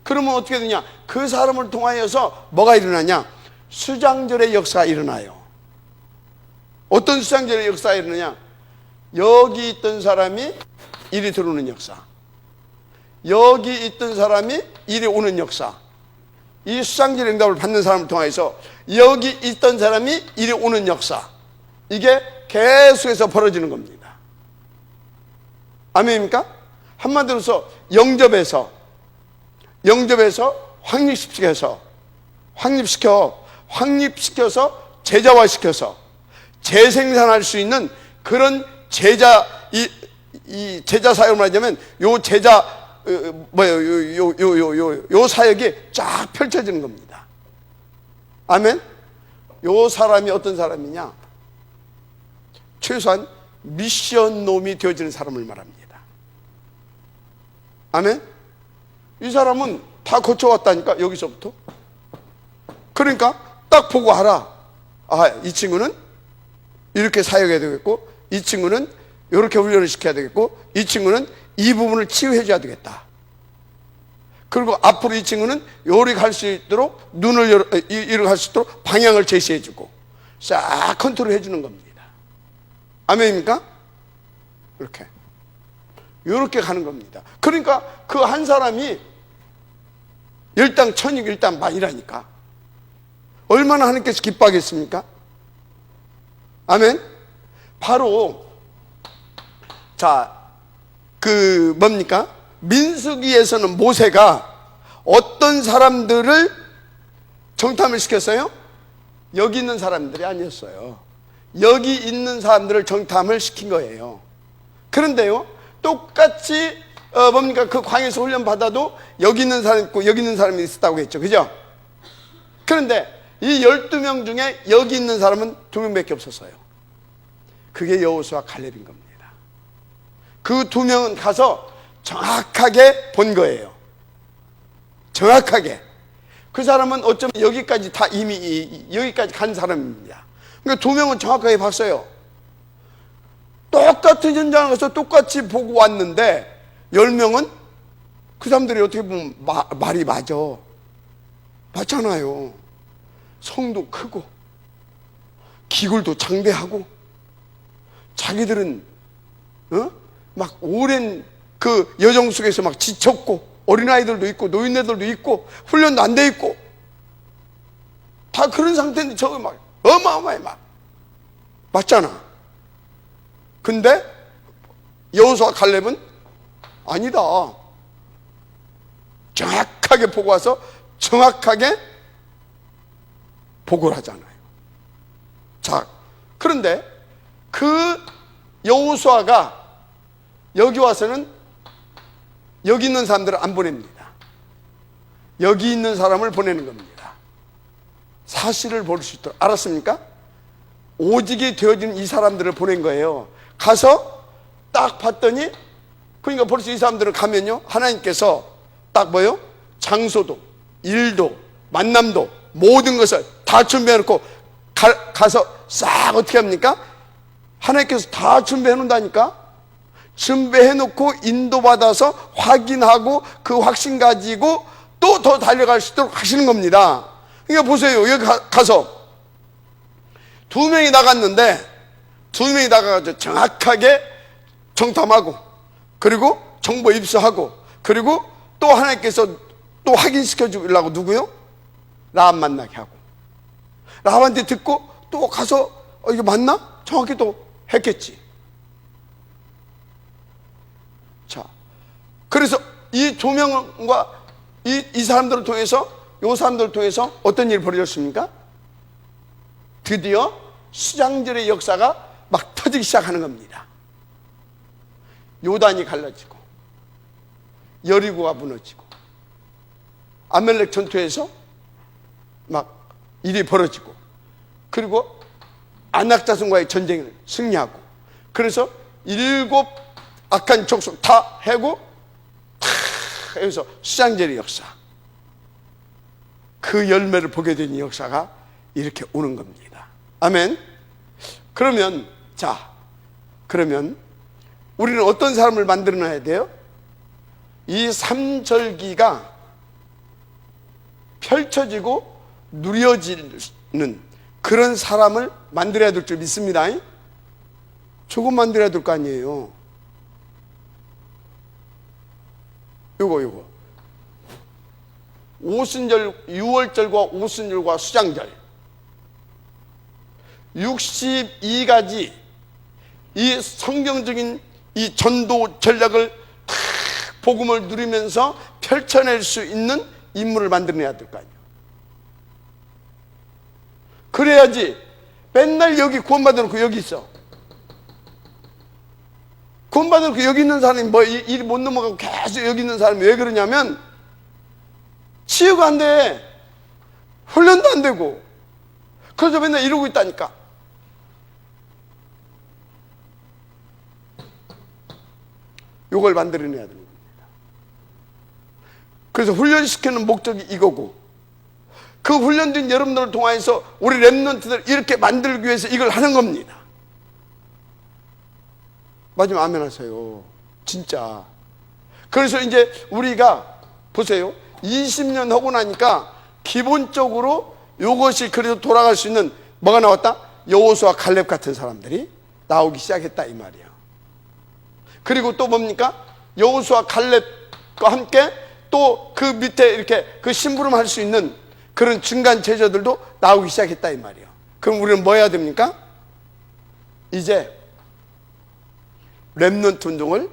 그러면 어떻게 되냐? 그 사람을 통하여서 뭐가 일어나냐? 수장절의 역사가 일어나요. 어떤 수장절의 역사가 일어나냐? 여기 있던 사람이 이리 들어오는 역사, 여기 있던 사람이 이리 오는 역사, 이 수상질 응답을 받는 사람을 통해서 여기 있던 사람이 이리 오는 역사, 이게 계속해서 벌어지는 겁니다. 아멘입니까? 한마디로서 영접해서 확립시켜서 제자화시켜서 재생산할 수 있는 그런 제자, 이 제자 사역을 하자면 요 제자 요 사역이 쫙 펼쳐지는 겁니다. 아멘. 요 사람이 어떤 사람이냐? 최소한 미션 놈이 되어지는 사람을 말합니다. 아멘. 이 사람은 다 거쳐왔다니까, 여기서부터. 그러니까 딱 보고 알아. 아, 이 친구는 이렇게 사역해야 되겠고, 이 친구는 이렇게 훈련을 시켜야 되겠고, 이 친구는 이 부분을 치유해 줘야 되겠다. 그리고 앞으로 이 친구는 요리 갈 수 있도록 이렇게 할 수 있도록 방향을 제시해 주고 싹 컨트롤 해 주는 겁니다. 아멘입니까? 이렇게 가는 겁니다. 그러니까 그 한 사람이 일당 천육 일당 만이라니까. 얼마나 하나님께서 기뻐하겠습니까? 아멘. 바로 뭡니까? 민수기에서는 모세가 어떤 사람들을 정탐을 시켰어요? 여기 있는 사람들이 아니었어요. 여기 있는 사람들을 정탐을 시킨 거예요. 그런데요, 똑같이 그 광야에서 훈련 받아도 여기 있는 사람이 있고 여기 있는 사람이 있었다고 했죠. 그죠? 그런데 이 12명 중에 여기 있는 사람은 2명밖에 없었어요. 그게 여호수아 갈렙인 겁니다. 그 2명은 가서 정확하게 본 거예요. 정확하게. 그 사람은 어쩌면 여기까지 다 이미 여기까지 간 사람입니다. 그러니까 2명은 정확하게 봤어요. 똑같은 현장에 가서 똑같이 보고 왔는데 10명은 그 사람들이 어떻게 보면 말이 맞잖아요. 성도 크고 기굴도 장대하고 자기들은 막 오랜 그 여정 속에서 막 지쳤고 어린아이들도 있고 노인네들도 있고 훈련도 안 돼 있고 다 그런 상태인데 저거 막 어마어마해 막 맞잖아. 근데 여호수아 갈렙은 아니다. 정확하게 보고 와서 정확하게 보고를 하잖아요. 자, 그런데 그 여호수아가 여기 와서는 여기 있는 사람들을 안 보냅니다. 여기 있는 사람을 보내는 겁니다. 사실을 볼 수 있도록. 알았습니까? 오직이 되어진 이 사람들을 보낸 거예요. 가서 딱 봤더니, 그러니까 벌써 이 사람들을 가면요, 하나님께서 딱 뭐요? 장소도 일도 만남도 모든 것을 다 준비해놓고 가서 싹 어떻게 합니까? 하나님께서 다 준비해 놓는다니까. 준비해놓고 인도받아서 확인하고 그 확신 가지고 또 더 달려갈 수 있도록 하시는 겁니다. 그러니까 보세요. 여기 가서 2명이 나갔는데 2명이 나가서 정확하게 정탐하고 그리고 정보 입수하고 그리고 또 하나님께서 또 확인시켜 주려고 누구요? 라합 만나게 하고 라합한테 듣고 또 가서 이게 맞나? 정확히 또 했겠지. 자, 그래서 이 2명과 이 사람들을 통해서 이 사람들을 통해서 어떤 일이 벌어졌습니까? 드디어 수장절의 역사가 막 터지기 시작하는 겁니다. 요단이 갈라지고 여리고가 무너지고 아멜렉 전투에서 막 일이 벌어지고 그리고 안악자손과의 전쟁을 승리하고 그래서 7 악한 족속 다 해고 여기서 수장절의 역사, 그 열매를 보게 된 역사가 이렇게 오는 겁니다. 아멘. 그러면 우리는 어떤 사람을 만들어놔야 돼요? 이 3절기가 펼쳐지고 누려지는 그런 사람을 만들어야 될 줄 믿습니다. 저거 만들어야 될 거 아니에요. 요거 오순절, 6월절과 오순절과 수장절 62가지 이 성경적인 이 전도 전략을 다 복음을 누리면서 펼쳐낼 수 있는 인물을 만들어내야 될 거 아니에요. 그래야지 맨날 여기 구원받아 놓고 여기 있어. 구원받아 놓고 여기 있는 사람이 뭐 일 못 넘어가고 계속 여기 있는 사람이 왜 그러냐면 치유가 안 돼. 훈련도 안 되고. 그래서 맨날 이러고 있다니까. 이걸 만들어내야 되는 겁니다. 그래서 훈련시키는 목적이 이거고, 그 훈련된 여러분들을 통해서 우리 랩런트들 이렇게 만들기 위해서 이걸 하는 겁니다. 마지막 아멘 하세요. 진짜. 그래서 이제 우리가 보세요. 20년 하고 나니까 기본적으로 이것이 그래도 돌아갈 수 있는 뭐가 나왔다? 여호수아 갈렙 같은 사람들이 나오기 시작했다 이 말이야. 그리고 또 뭡니까? 여호수아 갈렙과 함께 또 그 밑에 이렇게 그 심부름 할 수 있는 그런 중간 제자들도 나오기 시작했다 이 말이야. 그럼 우리는 뭐 해야 됩니까? 이제 렘넌트 운동을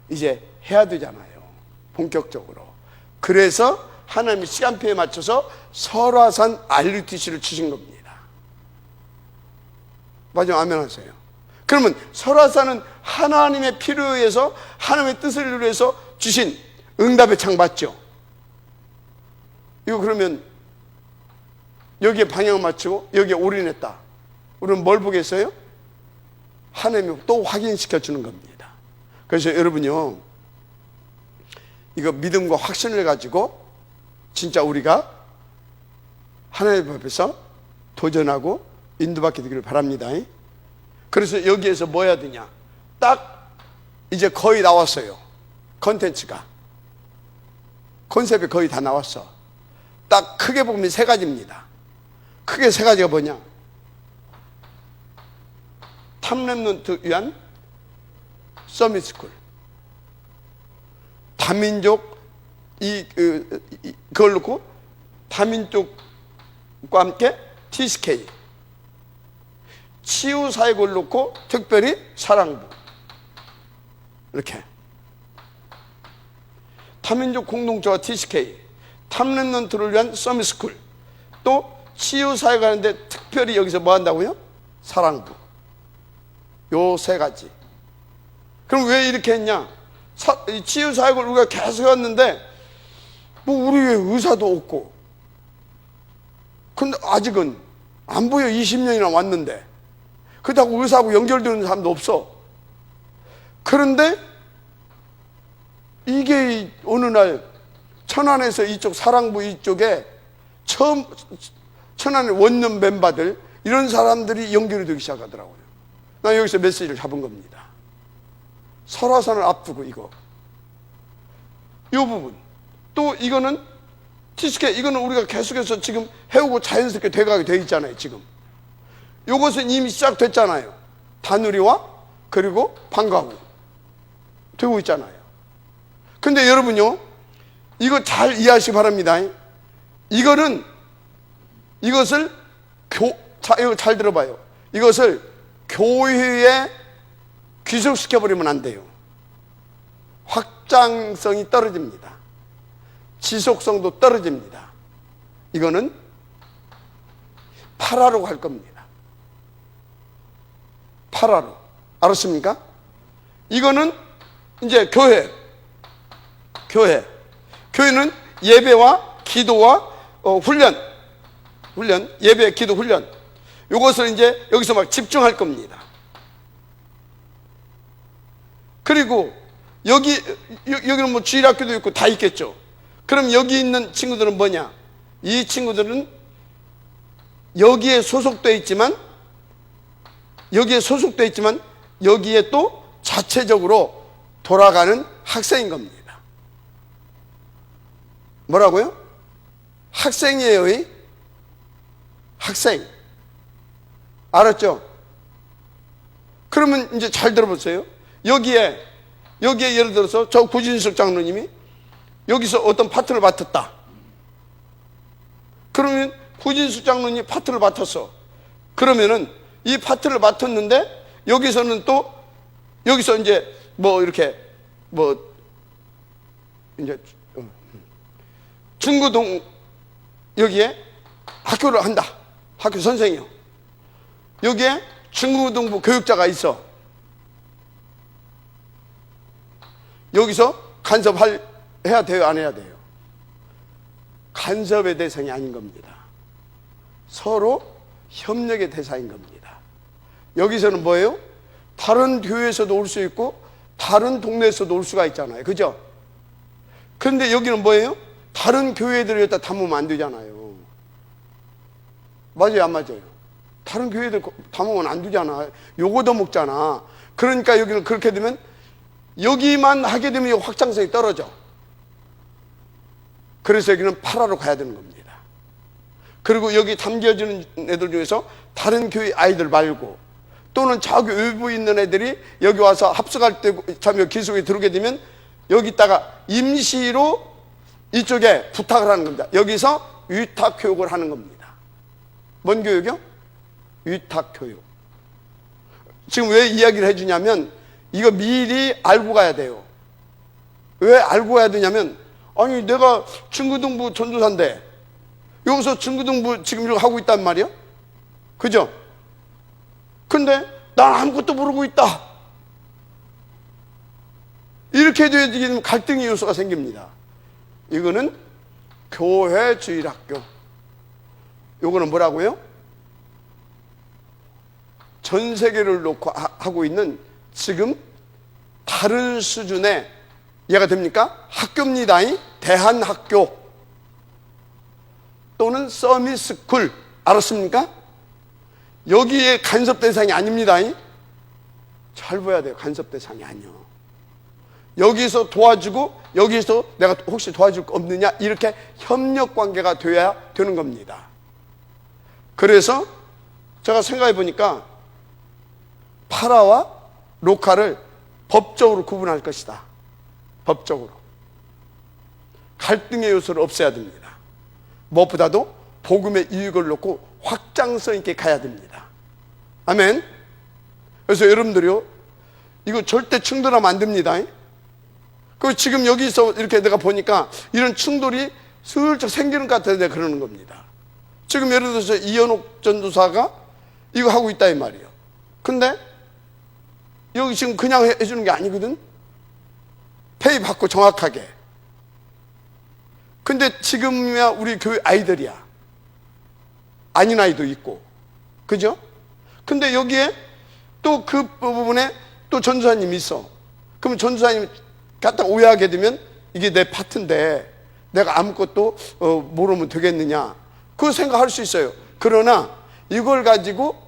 이제 해야 되잖아요. 본격적으로. 그래서 하나님이 시간표에 맞춰서 설화산 RUTC를 주신 겁니다. 맞아요. 아멘 하세요. 그러면 설화산은 하나님의 필요에 의해서 하나님의 뜻을 위해서 주신 응답의 창 맞죠? 이거 그러면 여기에 방향을 맞추고 여기에 올인했다. 우리는 뭘 보겠어요? 하나님이 또 확인시켜 주는 겁니다. 그래서 여러분요, 이거 믿음과 확신을 가지고 진짜 우리가 하나님 앞에서 도전하고 인도받게 되기를 바랍니다. 그래서 여기에서 뭐 해야 되냐? 딱 이제 거의 나왔어요. 컨텐츠가. 컨셉이 거의 다 나왔어. 딱 크게 보면 세 가지입니다. 크게 세 가지가 뭐냐? 탑랩런트 위한 서밋스쿨. 다민족 그걸 놓고 다민족과 함께 TCK, 치유사역을 놓고 특별히 사랑부, 이렇게 다민족 공동체와 TCK, 탑랩런트를 위한 서밋스쿨, 또 치유사역을 하는데 특별히 여기서 뭐 한다고요? 사랑부. 요 세 가지. 그럼 왜 이렇게 했냐? 치유사역을 우리가 계속 해왔는데 뭐 우리 왜 의사도 없고, 근데 아직은 안 보여. 20년이나 왔는데 그렇다고 의사하고 연결되는 사람도 없어. 그런데 이게 어느 날 천안에서 이쪽 사랑부 이쪽에 처음 천안의 원년 멤버들 이런 사람들이 연결이 되기 시작하더라고요. 나 여기서 메시지를 잡은 겁니다. 설화산을 앞두고 이거 이 부분, 또 이거는 TCK, 이거는 우리가 계속해서 지금 해오고 자연스럽게 돼가게 돼 있잖아요. 지금 이것은 이미 시작됐잖아요. 다누리와 그리고 방과후 되고 있잖아요. 근데 여러분요, 이거 잘 이해하시기 바랍니다. 이것을 이거 잘 들어봐요. 이것을 교회에 귀속시켜버리면 안 돼요. 확장성이 떨어집니다. 지속성도 떨어집니다. 이거는 8화로 갈 겁니다. 8화로. 알았습니까? 이거는 이제 교회는 예배와 기도와 훈련, 예배, 기도, 훈련, 이것을 이제 여기서 막 집중할 겁니다. 그리고 여기는 뭐 주일학교도 있고 다 있겠죠. 그럼 여기 있는 친구들은 뭐냐? 이 친구들은 여기에 소속돼 있지만 여기에 또 자체적으로 돌아가는 학생인 겁니다. 뭐라고요? 학생이에요. 학생. 알았죠? 그러면 이제 잘 들어보세요. 여기에 예를 들어서 저 구진숙 장로님이 여기서 어떤 파트를 맡았다. 그러면 구진숙 장로님이 파트를 맡았어. 그러면은 이 파트를 맡았는데 여기서는 또 여기서 이제 뭐 이렇게 뭐 이제 중고동 여기에 학교를 한다. 학교 선생이요. 여기에 중고등부 교육자가 있어. 여기서 해야 돼요? 안 해야 돼요? 간섭의 대상이 아닌 겁니다. 서로 협력의 대상인 겁니다. 여기서는 뭐예요? 다른 교회에서도 올 수 있고 다른 동네에서도 올 수가 있잖아요. 그죠? 그런데 여기는 뭐예요? 다른 교회들을 여기다 담으면 안 되잖아요. 맞아요? 안 맞아요? 다른 교회들 담으면 안 되잖아. 요거도 먹잖아. 그러니까 여기는 그렇게 되면 여기만 하게 되면 확장성이 떨어져. 그래서 여기는 파라로 가야 되는 겁니다. 그리고 여기 담겨지는 애들 중에서 다른 교회 아이들 말고 또는 저기 외부에 있는 애들이 여기 와서 합숙할 때 참 기숙에 들어오게 되면 여기다가 임시로 이쪽에 부탁을 하는 겁니다. 여기서 위탁 교육을 하는 겁니다. 뭔 교육이요? 위탁 교육. 지금 왜 이야기를 해주냐면 이거 미리 알고 가야 돼요. 왜 알고 가야 되냐면 아니 내가 중고등부 전도사인데 여기서 중고등부 지금 이렇게 하고 있단 말이야. 그죠? 근데 난 아무것도 모르고 있다. 이렇게 되면 갈등의 요소가 생깁니다. 이거는 교회주일학교. 요거는 뭐라고요? 전 세계를 놓고 하고 있는 지금 다른 수준의 이해가 됩니까? 학교입니다. 대한학교 또는 서밋스쿨. 알았습니까? 여기에 간섭 대상이 아닙니다. 잘 봐야 돼요. 간섭 대상이 아니요. 여기서 도와주고 여기서 내가 혹시 도와줄 거 없느냐 이렇게 협력 관계가 돼야 되는 겁니다. 그래서 제가 생각해 보니까 파라와 로카를 법적으로 구분할 것이다. 법적으로 갈등의 요소를 없애야 됩니다. 무엇보다도 복음의 이익을 놓고 확장성 있게 가야 됩니다. 아멘. 그래서 여러분들이요, 이거 절대 충돌하면 안 됩니다. 그 지금 여기서 이렇게 내가 보니까 이런 충돌이 슬쩍 생기는 것 같아서 내가 그러는 겁니다. 지금 예를 들어서 이현옥 전도사가 이거 하고 있다 이 말이에요. 근데 여기 지금 그냥 해주는 게 아니거든. 페이 받고 정확하게. 근데 지금이야 우리 교회 아이들이야. 아닌 아이도 있고. 그죠? 근데 여기에 또 그 부분에 또 전도사님이 있어. 그럼 전도사님 갖다 오해하게 되면 이게 내 파트인데 내가 아무것도 모르면 되겠느냐. 그 생각할 수 있어요. 그러나 이걸 가지고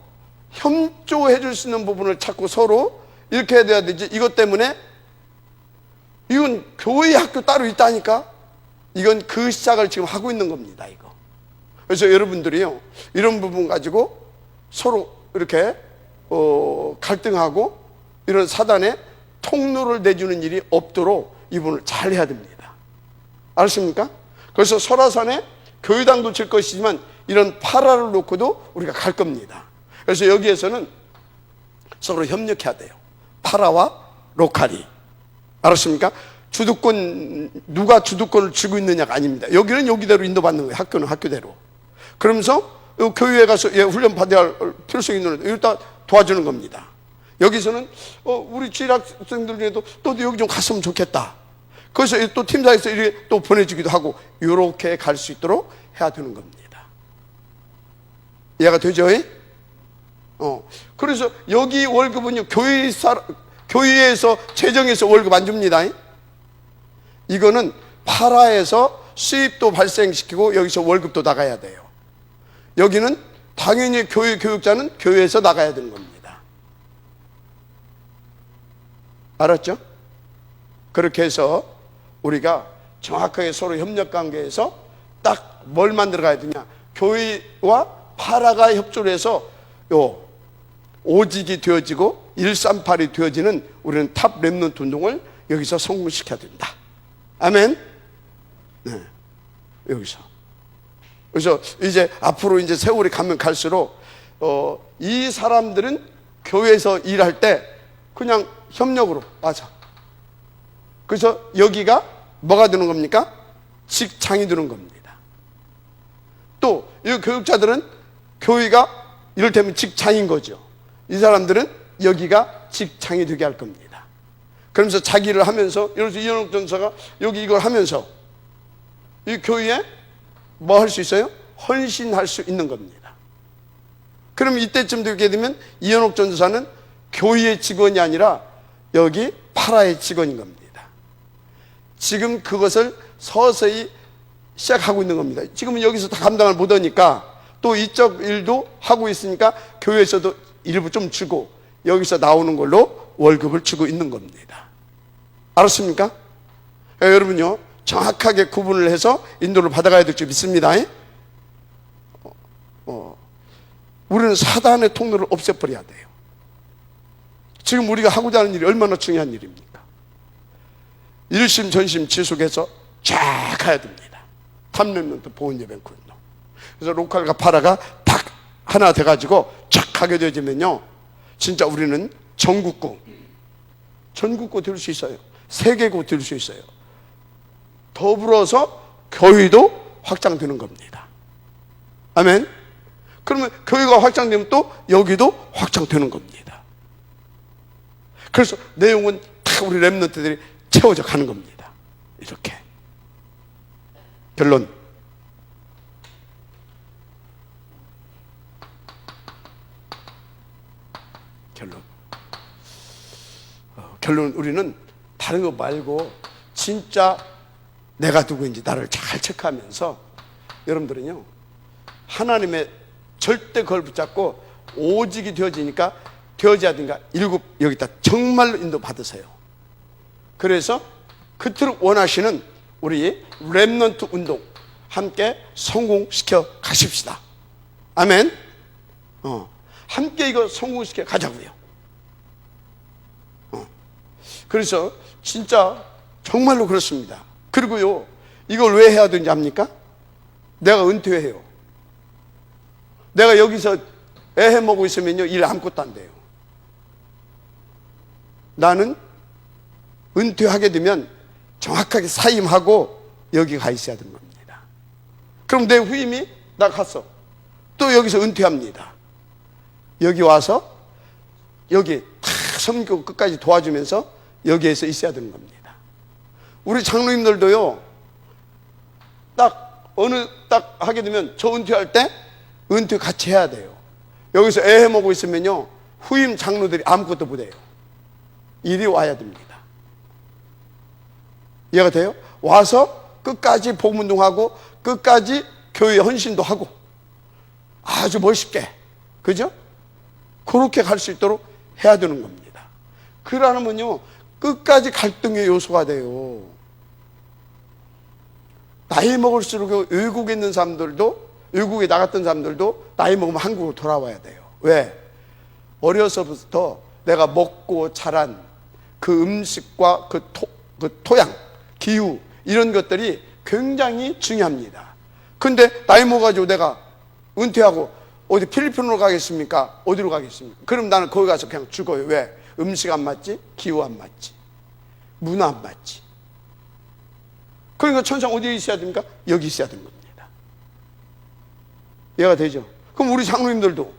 협조해 줄 수 있는 부분을 찾고 서로 이렇게 해야 되지. 이것 때문에 이건 교회 학교 따로 있다니까. 이건 그 시작을 지금 하고 있는 겁니다. 이거. 그래서 여러분들이요, 이런 부분 가지고 서로 이렇게 갈등하고 이런 사단에 통로를 내주는 일이 없도록 이 부분을 잘 해야 됩니다. 알았습니까? 그래서 설화산에 교회당도 질 것이지만 이런 파라를 놓고도 우리가 갈 겁니다. 그래서 여기에서는 서로 협력해야 돼요. 파라와 로컬이. 알았습니까? 주도권, 누가 주도권을 쥐고 있느냐가 아닙니다. 여기는 여기대로 인도받는 거예요. 학교는 학교대로. 그러면서 교회에 가서 훈련 받아야 할 필요성이 있는 데 일단 도와주는 겁니다. 여기서는 우리 주일학생들 중에도 또 여기 좀 갔으면 좋겠다. 그래서 또 팀사에서 이렇게 또 보내주기도 하고 이렇게 갈 수 있도록 해야 되는 겁니다. 이해가 되죠? 그래서 여기 월급은요, 교회에서 재정에서 월급 안 줍니다. 이거는 파라에서 수입도 발생시키고 여기서 월급도 나가야 돼요. 여기는 당연히 교회 교육자는 교회에서 나가야 되는 겁니다. 알았죠? 그렇게 해서 우리가 정확하게 서로 협력 관계에서 딱 뭘 만들어 가야 되냐. 교회와 파라가 협조를 해서 오직이 되어지고 138이 되어지는 우리는 탑 렘넌트 운동을 여기서 성공시켜야 된다. 아멘. 네, 여기서. 그래서 이제 앞으로 이제 세월이 가면 갈수록 이 사람들은 교회에서 일할 때 그냥 협력으로 맞아. 그래서 여기가 뭐가 되는 겁니까? 직장이 되는 겁니다. 또 이 교육자들은 교회가 이를테면 직장인 거죠. 이 사람들은 여기가 직장이 되게 할 겁니다. 그러면서 자기를 하면서, 예를 들어서 이현옥 전사가 여기 이걸 하면서 이 교회에 뭐 할 수 있어요? 헌신할 수 있는 겁니다. 그럼 이때쯤 되게 되면 이현옥 전사는 교회의 직원이 아니라 여기 파라의 직원인 겁니다. 지금 그것을 서서히 시작하고 있는 겁니다. 지금은 여기서 다 감당을 못하니까 또 이쪽 일도 하고 있으니까 교회에서도 일부 좀 주고 여기서 나오는 걸로 월급을 주고 있는 겁니다. 알았습니까? 여러분요, 정확하게 구분을 해서 인도를 받아가야 될 줄 믿습니다. 우리는 사단의 통로를 없애버려야 돼요. 지금 우리가 하고자 하는 일이 얼마나 중요한 일입니까? 일심 전심 지속해서 쫙 가야 됩니다. 탑렘넌트 보훈예배운동. 그래서 로컬과 파라가 딱 하나 돼가지고 쫙 하게 되어지면요, 진짜 우리는 전국구 될 수 있어요. 세계구 될 수 있어요. 더불어서 교회도 확장되는 겁니다. 아멘. 그러면 교회가 확장되면 또 여기도 확장되는 겁니다. 그래서 내용은 다 우리 렘넌트들이 채워져 가는 겁니다. 이렇게. 결론. 결론 우리는 다른 거 말고 진짜 내가 누구인지 나를 잘 체크하면서 여러분들은요, 하나님의 절대 그걸 붙잡고 오직이 되어지니까 되어져야 되니까 일곱 여기다 정말로 인도 받으세요. 그래서 그토록 원하시는 우리 렘넌트 운동 함께 성공시켜 가십시다. 아멘. 함께 이거 성공시켜 가자고요. 그래서 진짜 정말로 그렇습니다. 그리고요, 이걸 왜 해야 되는지 압니까? 내가 은퇴해요. 내가 여기서 애해 먹고 있으면요, 일 아무것도 안 돼요. 나는 은퇴하게 되면 정확하게 사임하고 여기 가 있어야 되는 겁니다. 그럼 내 후임이 나 갔어. 또 여기서 은퇴합니다. 여기 와서 여기 다 섬기고 끝까지 도와주면서 여기에서 있어야 되는 겁니다. 우리 장로님들도요, 딱 하게 되면 저 은퇴할 때 은퇴 같이 해야 돼요. 여기서 애해 먹고 있으면요, 후임 장로들이 아무것도 못해요. 일이 와야 됩니다. 이해가 돼요? 와서 끝까지 복음운동하고 끝까지 교회 헌신도 하고 아주 멋있게, 그죠? 그렇게 갈 수 있도록 해야 되는 겁니다. 그러면요, 끝까지 갈등의 요소가 돼요. 나이 먹을수록 외국에 있는 사람들도, 외국에 나갔던 사람들도 나이 먹으면 한국으로 돌아와야 돼요. 왜? 어려서부터 내가 먹고 자란 그 음식과 그 토양, 기후, 이런 것들이 굉장히 중요합니다. 근데 나이 먹어가지고 내가 은퇴하고 어디 필리핀으로 가겠습니까? 어디로 가겠습니까? 그럼 나는 거기 가서 그냥 죽어요. 왜? 음식 안 맞지? 기후 안 맞지? 문화 안 맞지? 그러니까 천상 어디에 있어야 됩니까? 여기 있어야 되는 겁니다. 이해가 되죠? 그럼 우리 장로님들도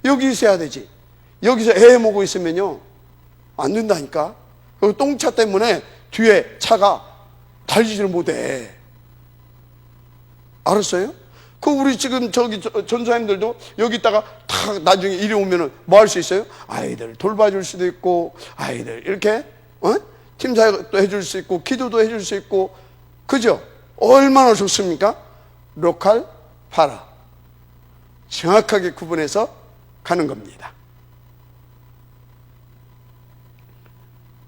여기 있어야 되지. 여기서 애 먹고 있으면요, 안 된다니까. 그 똥차 때문에 뒤에 차가 달리지를 못해. 알았어요? 그 우리 지금 저기 전사님들도 여기 있다가 다 나중에 일이 오면은 뭐 할 수 있어요? 아이들 돌봐줄 수도 있고, 아이들 이렇게 팀 사역도 해줄 수 있고, 기도도 해줄 수 있고, 그죠? 얼마나 좋습니까? 로컬, 파라 정확하게 구분해서 가는 겁니다.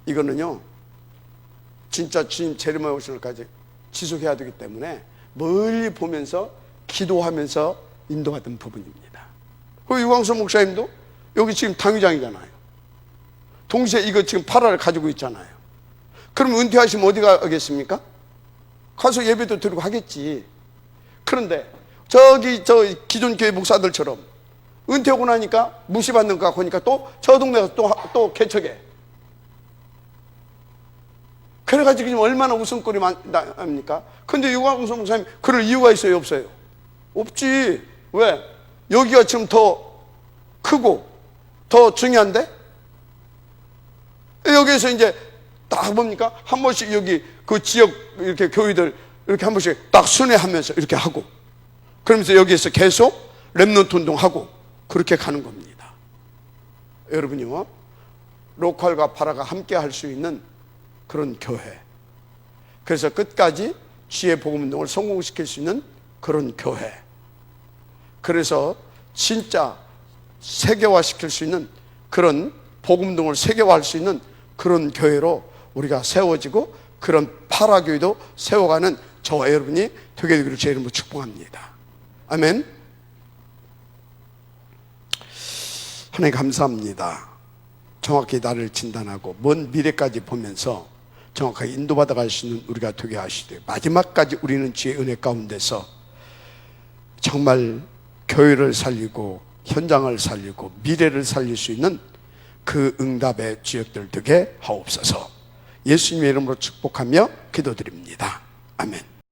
이거는요, 진짜 주님 재림하에 오시는 날까지 지속해야 되기 때문에 멀리 보면서 기도하면서 인도하던 부분입니다. 그 유광수 목사님도 여기 지금 당회장이잖아요. 동시에 이거 지금 8화를 가지고 있잖아요. 그럼 은퇴하시면 어디 가겠습니까? 가서 예배도 드리고 하겠지. 그런데 저 기존 교회 목사들처럼 은퇴하고 나니까 무시받는 것 같고 하니까 또 저 동네에서 또 개척해. 그래가지고 지금 얼마나 웃음거리 많습니까? 근데 유광수 목사님 그럴 이유가 있어요, 없어요? 없지. 왜? 여기가 지금 더 크고 더 중요한데? 여기에서 이제 딱 뭡니까? 한 번씩 여기 그 지역 이렇게 교회들 이렇게 한 번씩 딱 순회하면서 이렇게 하고, 그러면서 여기에서 계속 렘넌트 운동하고 그렇게 가는 겁니다. 여러분이요, 로컬과 파라가 함께 할 수 있는 그런 교회, 그래서 끝까지 주의 복음 운동을 성공시킬 수 있는 그런 교회, 그래서 진짜 세계화시킬 수 있는 그런 복음 운동을 세계화할 수 있는 그런 교회로 우리가 세워지고 그런 파라교회도 세워가는 저와 여러분이 되게 되기를 제 이름으로 축복합니다. 아멘. 하나님 감사합니다. 정확히 나를 진단하고 먼 미래까지 보면서 정확하게 인도받아 갈 수 있는 우리가 되게 하시되, 마지막까지 우리는 주의 은혜 가운데서 정말 교회를 살리고 현장을 살리고 미래를 살릴 수 있는 그 응답의 주역들 되게 하옵소서. 예수님의 이름으로 축복하며 기도드립니다. 아멘.